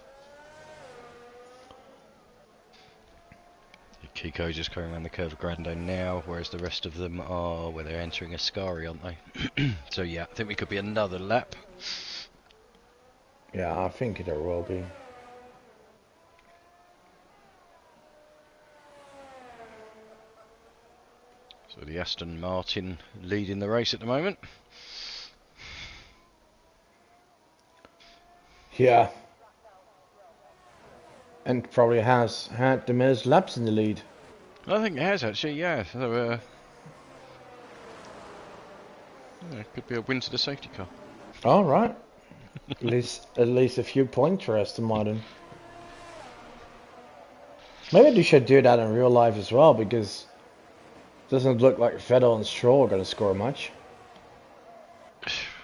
Kiko just going around the curve of Grande now, whereas the rest of them are where they're entering Ascari, aren't they? So yeah, I think we could be another lap. Yeah, I think there will be. So the Aston Martin leading the race at the moment. Yeah. And probably has had the most laps in the lead. I think it has actually, yeah. So, yeah, it could be a win to the safety car. All right. at least a few points for Aston Martin. Maybe they should do that in real life as well, because it doesn't look like Vettel and Stroll are going to score much.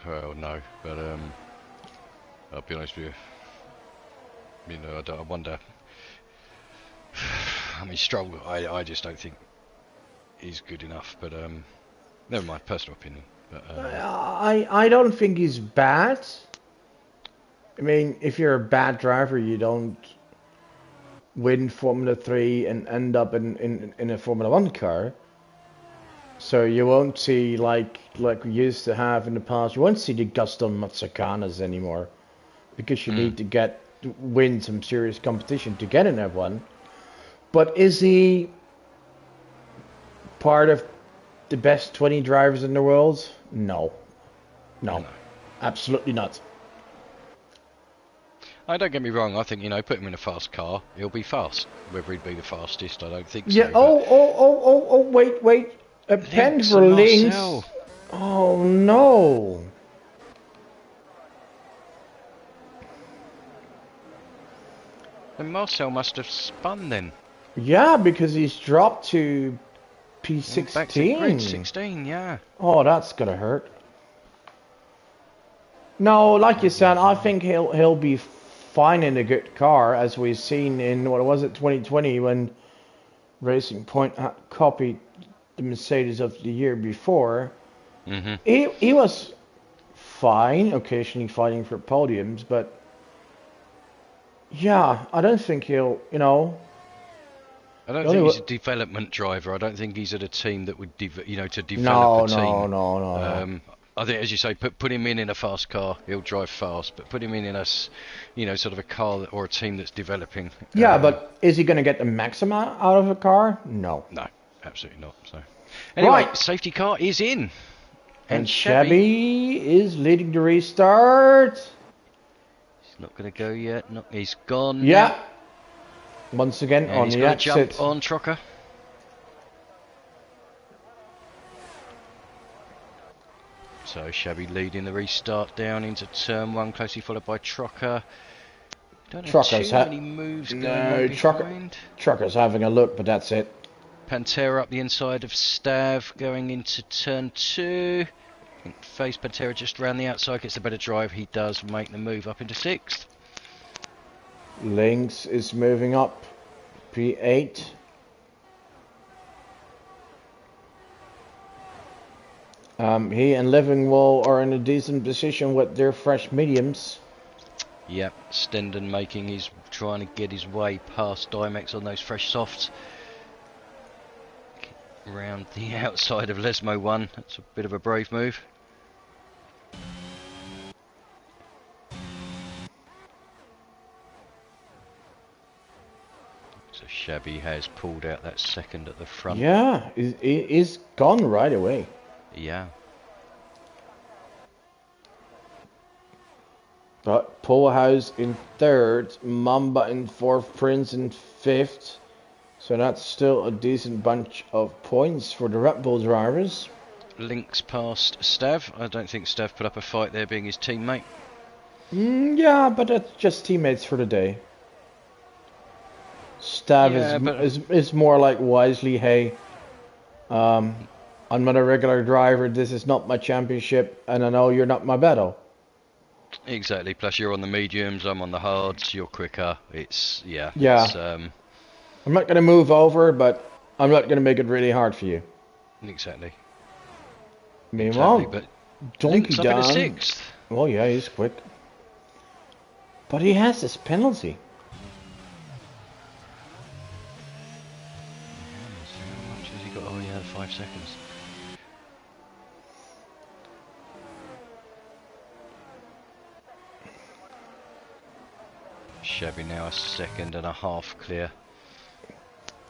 Well, no, but I'll be honest with you. You know, I wonder. I mean, Stroll, I just don't think he's good enough. But never mind, personal opinion. But I don't think he's bad. I mean, if you're a bad driver, you don't win Formula 3 and end up in a Formula 1 car. So you won't see, like we used to have in the past, you won't see the Gaston Mazzacanas anymore. Because you need to win some serious competition to get in F1. But is he part of the best 20 drivers in the world? No, absolutely not. don't get me wrong. I think, you know, put him in a fast car, he'll be fast. Whether he'd be the fastest, I don't think Yeah. so. Wait. A pen for Lynx. Oh no. And Marcel must have spun then. Yeah, because he's dropped to P16. Back to grade 16, yeah. Oh, that's gonna hurt. No, like you said, I think he'll be fine in a good car, as we've seen in what was it 2020 when Racing Point had copied the Mercedes of the year before. Hmm. He was fine, occasionally fighting for podiums, but yeah, I don't think he'll, I don't the think only he's a development driver. I don't think he's at a team that would, to develop no, a team. no. I think, as you say, put him in a fast car, he'll drive fast. But put him in sort of a car or a team that's developing. Yeah, but is he going to get the maximum out of a car? No. No, absolutely not. So, anyway, Right. safety car is in, And Shabby, Shabby is leading the restart. he's not going to go yet. No, he's gone. Yeah. Now. Once again And on he's the got to exit. jump on Trocker. So Shabby leading the restart down into turn 1, closely followed by Trocker. Don't have Trucker's too many moves going on behind. Trucker's having a look, but that's it. Pantera up the inside of Stav going into turn 2. I think Face Pantera just round the outside, gets a better drive. He does make the move up into 6th. Lynx is moving up. P8. He and Livingwall are in a decent position with their fresh mediums. Yep, Stenden trying to get his way past Dimex on those fresh softs. Around the outside of Lesmo 1. That's a bit of a brave move. So Shabby has pulled out that second at the front. Yeah, he's gone right away. Yeah. But Polehouse in 3rd, Mamba in 4th, Prince in 5th. So that's still a decent bunch of points for the Red Bull drivers. Links past Stav. I don't think Stav put up a fight there, being his teammate. Yeah, but that's just teammates for the day. Stav is more like wisely, hey, I'm not a regular driver, this is not my championship, and I know you're not my battle. Exactly. Plus, you're on the mediums, I'm on the hards. You're quicker. Yeah. It's, I'm not going to move over, but I'm not going to make it really hard for you. Exactly. Meanwhile, but Donkey Links up in a Kong. 6th. Oh yeah, he's quick. But he has this penalty. How much has he got? Oh yeah, 5 seconds. Shabby now a 2.5 clear.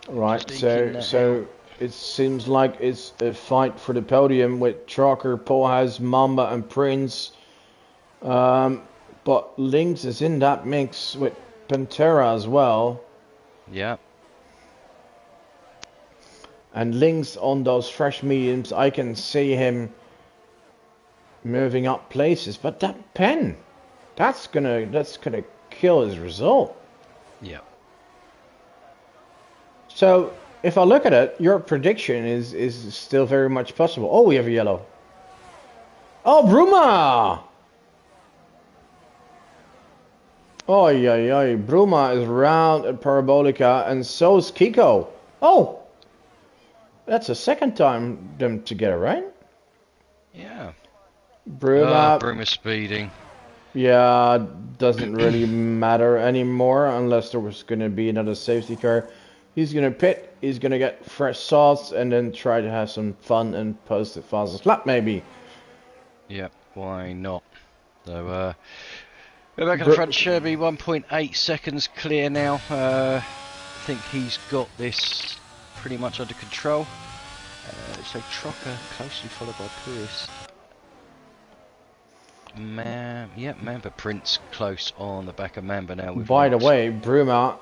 Right, so it seems like it's a fight for the podium with Trucker, Polehouse, Mamba and Prince. But Lynx is in that mix with Pantera as well. Yeah. And Lynx on those fresh mediums, I can see him moving up places. But that pen, that's gonna kill his result. Yeah. So if I look at it, your prediction is still very much possible. Oh, we have a yellow. Oh, Bruma! Oh, yeah. Bruma is round at Parabolica, and so is Kiko. Oh! That's the second time them together, right? Yeah. Bruma speeding. Yeah, doesn't really matter anymore unless there was going to be another safety car. He's going to pit, he's going to get fresh sauce, and then try to have some fun and post the fastest lap, maybe. Yep, why not? So, we're back at the front, Sherby, 1.8 seconds clear now. I think he's got this pretty much under control. So Trocker closely followed by Pierce. Mamba Prince close on the back of Mamba now. By the way, Bruma,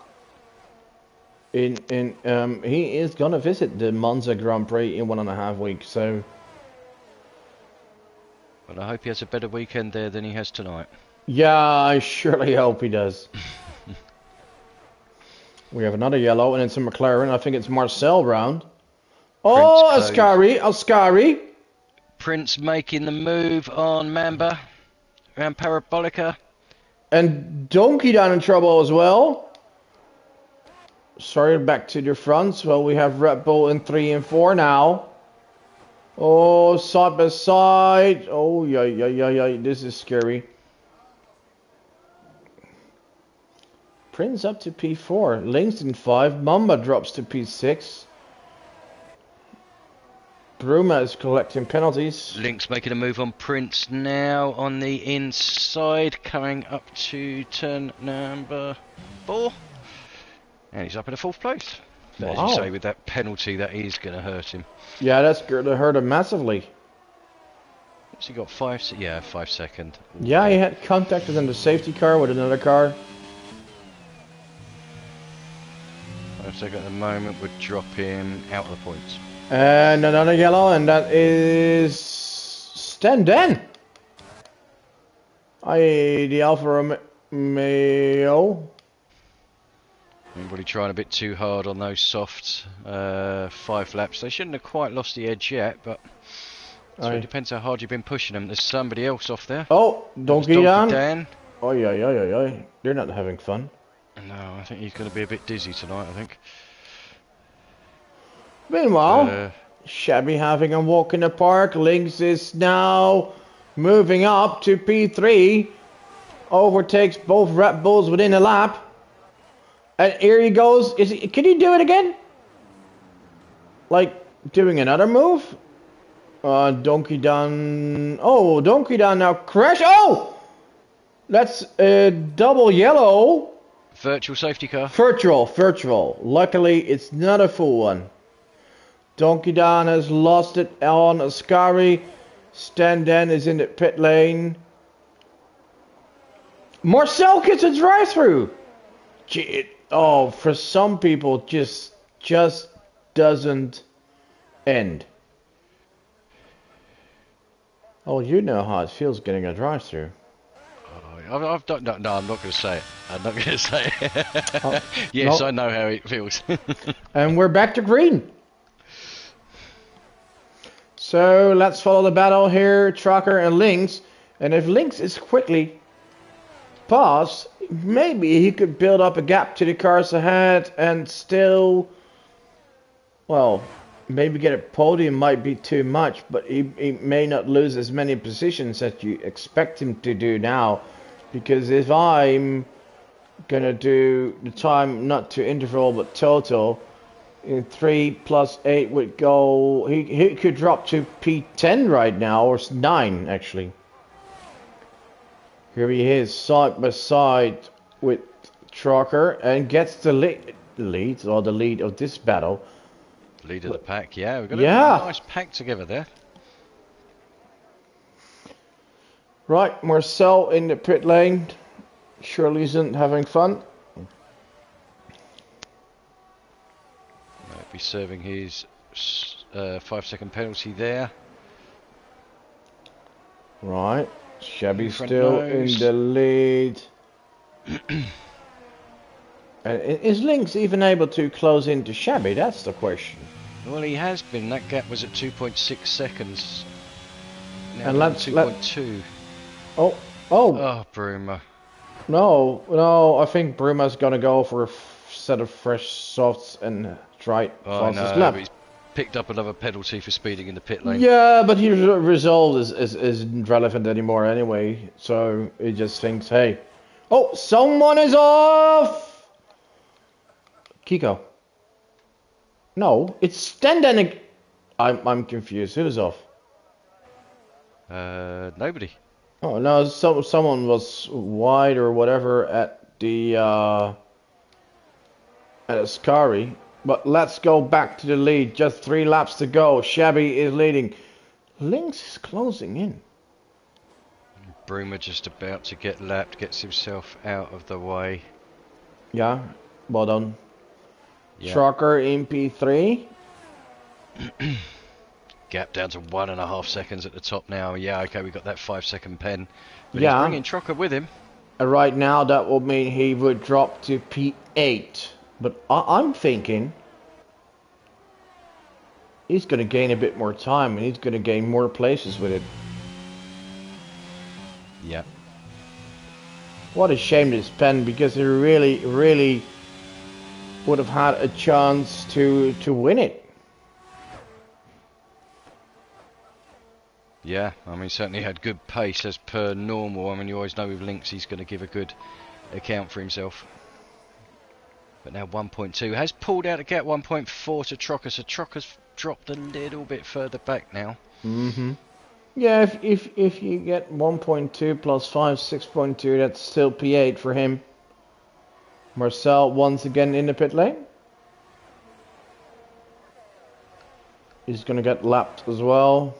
he is gonna visit the Monza Grand Prix in 1.5 weeks. So, well, I hope he has a better weekend there than he has tonight. Yeah, I surely hope he does. We have another yellow, and it's a McLaren. I think it's Marcel round. Oh, Ascari. Prince making the move on Mamba. around Parabolica. And Donkey down in trouble as well. Sorry, back to the front. Well, we have Red Bull in 3 and 4 now. Oh, side by side. Oh, yeah. This is scary. Prince up to P4. Links in 5. Mamba drops to P6. Bruma is collecting penalties. Link's making a move on Prince now on the inside, coming up to turn number 4. And he's up in a 4th place. But as you say, with that penalty, that is going to hurt him. Yeah, that's going to hurt him massively. What's he got? 5 seconds. Yeah, he had contacted in the safety car with another car. 5 seconds at the moment would drop him out of the points. And another yellow, and that is Stenden. The Alfa Romeo. Everybody trying a bit too hard on those softs. 5 laps. They shouldn't have quite lost the edge yet, but it depends how hard you've been pushing them. There's somebody else off there. Oh, Donkey Dan. Oh, yeah. They're not having fun. No, I think he's going to be a bit dizzy tonight, I think. Meanwhile, Shabby having a walk in the park. Lynx is now moving up to P3. Overtakes both Red Bulls within a lap. And here he goes. Can he do it again? Like doing another move? Donkey Don. Oh, Donkey Don now crash. Oh! That's a double yellow. Virtual safety car. Virtual. Luckily, it's not a full one. Donkey Don has lost it on Ascari. Stenden is in the pit lane. Marcel gets a drive-through. Oh, for some people, just doesn't end. Oh, you know how it feels getting a drive-through. I've done. No, I'm not going to say it. I'm not going to say it. Oh, yes, no. I know how it feels. And we're back to green. So let's follow the battle here, Trucker and Lynx. And if Lynx is quickly passed, maybe he could build up a gap to the cars ahead and still, well, maybe get a podium might be too much, but he may not lose as many positions as you expect him to do now. Because if I'm gonna do the time not to interval but total, in 3 plus 8 would go, he could drop to P10 right now, or 9 actually. Here he is, side by side with Trucker, and gets the lead of this battle. Lead of the pack, yeah. We've got a nice pack together there. Right, Marcel in the pit lane. Surely isn't having fun. Might be serving his 5-second penalty there. Right, Shabby still in the lead. And is Lynx even able to close into Shabby? That's the question. Well, he has been. That gap was at 2.6 seconds. Now And let's 2.2. Oh, Bruma. No, I think Bruma's gonna go for a set of fresh softs and try fastest lap. But he's picked up another penalty for speeding in the pit lane. Yeah, but his result isn't relevant anymore anyway, so he just thinks, hey, oh, someone is off! Kiko. No, it's Stenden. I'm confused. Who's off? Nobody. Oh no, someone was wide or whatever at the at Ascari. But let's go back to the lead. Just 3 laps to go. Shabby is leading. Lynx is closing in. Bruma just about to get lapped, gets himself out of the way. Yeah, well done. Yeah. Trucker in P3. Gap down to 1.5 seconds at the top now. Yeah, okay, we got that 5-second pen. But Yeah. he's bringing Trucker with him. Right now, that would mean he would drop to P8. But I'm thinking he's going to gain a bit more time and he's going to gain more places with it. Yeah. What a shame this pen, because he really, really would have had a chance to win it. Yeah, I mean, certainly had good pace as per normal. I mean, you always know with Lynx he's going to give a good account for himself. But now 1.2 has pulled out to get 1.4 to Trocker, so Trocker's dropped a little bit further back now. Yeah, if you get 1.2 plus 5, 6.2, that's still P8 for him. Marcel once again in the pit lane. He's gonna get lapped as well.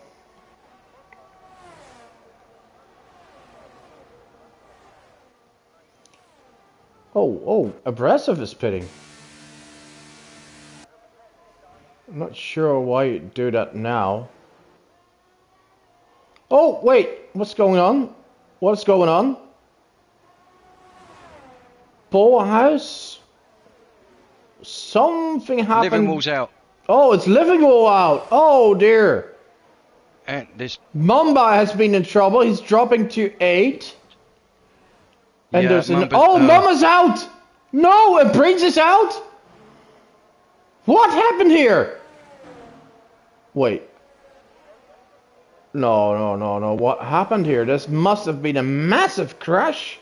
Oh, Abrasive is pitting. I'm not sure why you do that now. Oh, wait, what's going on? What's going on? Polehouse? Something happened. Livermore's out. Oh, it's Livermore out. Oh, dear. And this... Mamba has been in trouble. He's dropping to 8. And yeah, there's Mamba's, Mama's out! No, a Prince is out? What happened here? Wait. No. What happened here? This must have been a massive crash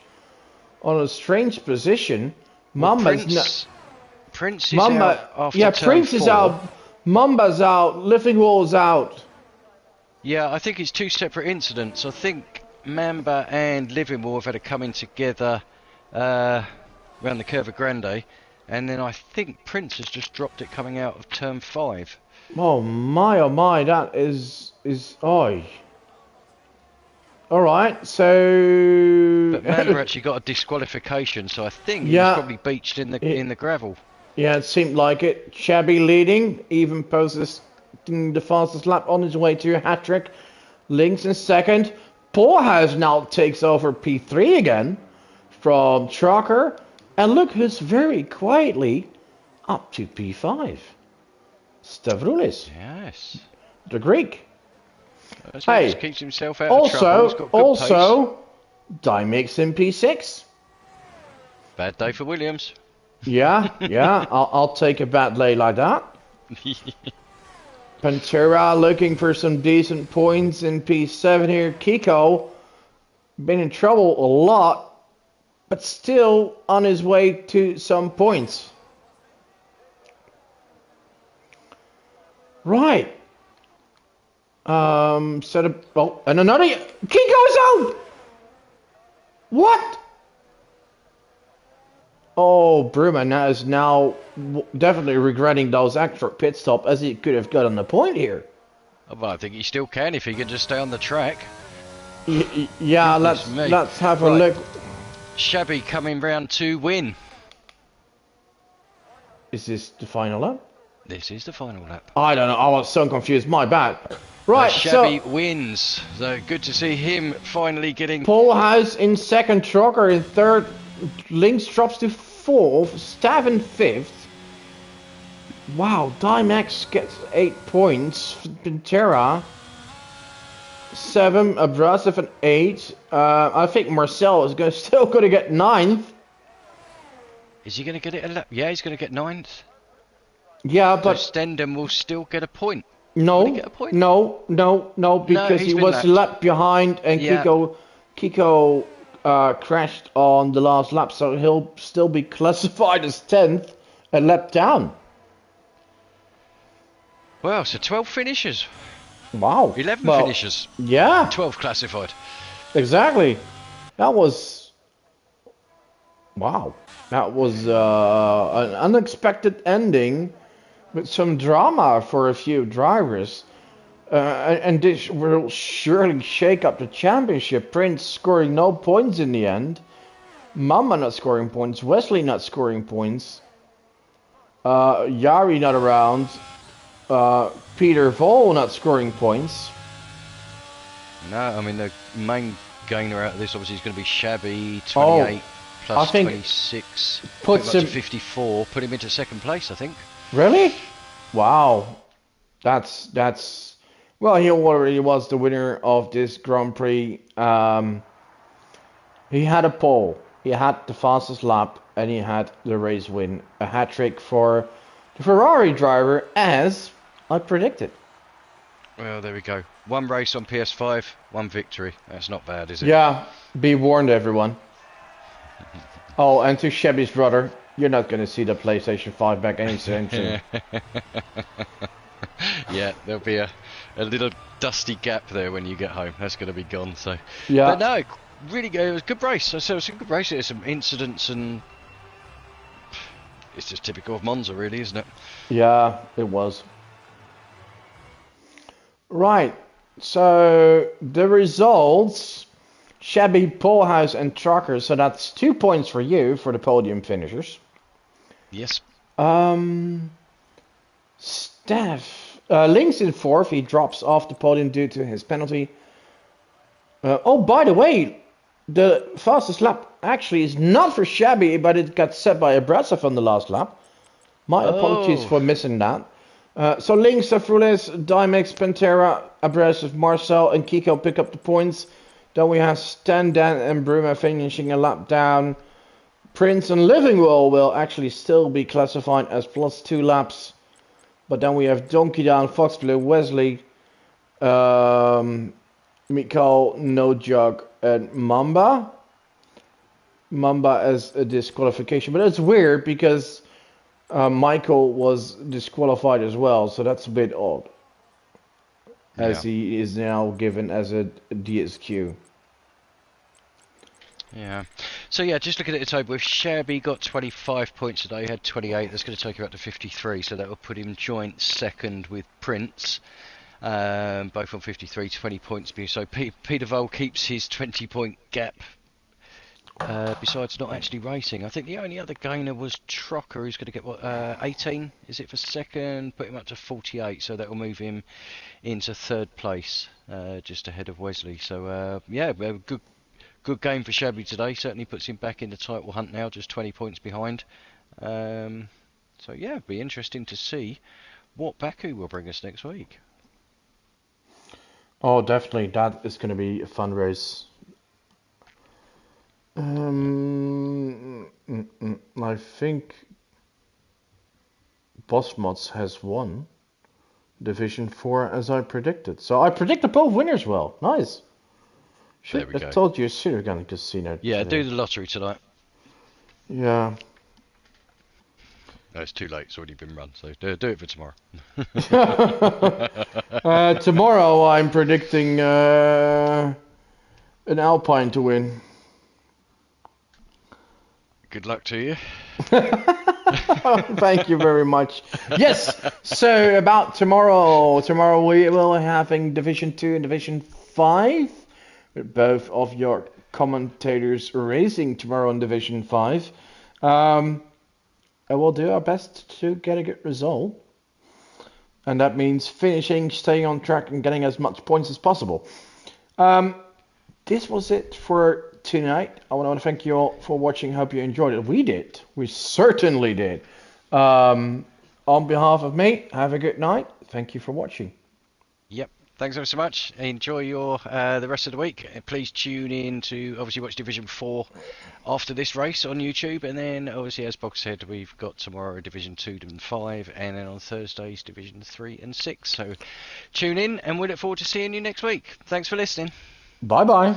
on a strange position. well, Mamba's Prince is out after turn Prince 4. is out. Mamba's out. Living Wall's out. Yeah, I think it's two separate incidents. I think Mamba and Livermore have had a coming together around the Curva Grande, and then I think Prince has just dropped it coming out of turn 5. Oh my, that is oi. Alright, so But Mamba actually got a disqualification, so I think he Yeah. was probably beached in the gravel. Yeah, it seemed like it. Shabby leading, even poses the fastest lap on his way to a hat-trick. Lynx in second. Poorhouse now takes over P3 again from Trucker. And look who's very quietly up to P5. Stavroulis, Yes. the Greek. That's Hey, just keeps himself out of trouble. He's got good pace. Also, Dimix in P6. Bad day for Williams. Yeah, I'll take a bad lay like that. Pantera looking for some decent points in P7 here. Kiko been in trouble a lot, but still on his way to some points. Right. And another Kiko's out. What? Oh, Bruma is now definitely regretting those extra pit stop, as he could have gotten the point here. Well, I think he still can if he can just stay on the track. Yeah, Goodness let's me. have a Right. look. Shabby coming round to win. Is this the final lap? This is the final lap. I don't know. I was so confused. My bad. Right, Shabby so wins. So good to see him finally getting. Polehouse in second, Trucker in third, Lynx drops to fourth, Stav in fifth. Wow, Dimax gets 8 points. Pantera 7, Abrasive an 8. I think Marcel is still going to get 9th. Is he going to get it a lap? Yeah, he's going to get 9th. Yeah, But but Stendham will still get a point. no, Will he get a point? no, because he's he been was lapped. lap behind and Yeah. Kiko crashed on the last lap, so he'll still be classified as 10th, a lap down. Well, so 12 finishers. Wow. 11 Well, finishers. Yeah, 12 classified. exactly. That was... Wow. That was an unexpected ending with some drama for a few drivers. And this will surely shake up the championship. Prince scoring no points in the end. Mama not scoring points. Wesley not scoring points. Yari not around. Peter Vol not scoring points. No, I mean, the main gainer out of this obviously is going to be Shabby, 28 plus I think 26. puts Put him him- up to 54, put him into second place, I think. Really? Wow. That's well, he already was the winner of this Grand Prix. He had a pole. he had the fastest lap, and he had the race win. A hat trick for the Ferrari driver, as I predicted. Well, there we go. One race on PS5, one victory. That's not bad, is it? Yeah, be warned, everyone. Oh, and to Shabby's brother, you're not going to see the PlayStation 5 back anytime soon. Yeah, there'll be a little dusty gap there when you get home. That's going to be gone. So, Yeah. But no, really good. It was a good race. So it was a good race. There's some incidents, and it's just typical of Monza, really, isn't it? Yeah, it was. Right. So the results: Shabby, Polehouse, and Trucker. So that's 2 points for you for the podium finishers. Yes. Steph, Link's in fourth. He drops off the podium due to his penalty. Oh, by the way, the fastest lap actually is not for Shabby, but it got set by Abrasov on the last lap. My apologies for missing that. So Link, Safulis, Dimex, Pantera, Abrasov, Marcel, and Kiko pick up the points. Then we have Stan, Dan, and Bruma finishing a lap down. Prince and Livingwell will actually still be classified as +2 laps. But then we have Donkey Down, Foxblue, Wesley, Mikal, No Jug, and Mamba. Mamba as a disqualification. But it's weird because Michael was disqualified as well. So that's a bit odd. As he is now given as a DSQ. Yeah. So yeah, just looking at the table, if Shabby got 25 points today, had 28, that's going to take him up to 53, so that will put him joint second with Prince, both on 53, 20 points. So Peter Vole keeps his 20-point gap, besides not actually racing. I think the only other gainer was Trocker, who's going to get, 18, is it, for second? Put him up to 48, so that will move him into third place, just ahead of Wesley. So, yeah, good game for Shabby today. Certainly puts him back in the title hunt now, just 20 points behind. So yeah, it'll be interesting to see what Baku will bring us next week. Oh, definitely. That is going to be a fun race. I think Bossmods has won Division 4 as I predicted. So I predicted both winners well. Nice. There we go. I told you I should have gone to casino. Yeah, today. do the lottery tonight. Yeah. No, it's too late. It's already been run. So do it for tomorrow. Tomorrow I'm predicting an Alpine to win. Good luck to you. Thank you very much. Yes. So about tomorrow we will having Division 2 and Division 5. With both of your commentators racing tomorrow in Division 5. And we'll do our best to get a good result. And that means finishing, staying on track, and getting as much points as possible. This was it for tonight. I want to thank you all for watching. Hope you enjoyed it. We did. We certainly did. On behalf of me, have a good night. Thank you for watching. Yep. Thanks ever so much. Enjoy your the rest of the week. Please tune in to obviously watch Division 4 after this race on YouTube, and then obviously, as Bob said, we've got tomorrow Division 2 and 5, and then on Thursdays Division 3 and 6. So tune in, and we look forward to seeing you next week. Thanks for listening. Bye bye.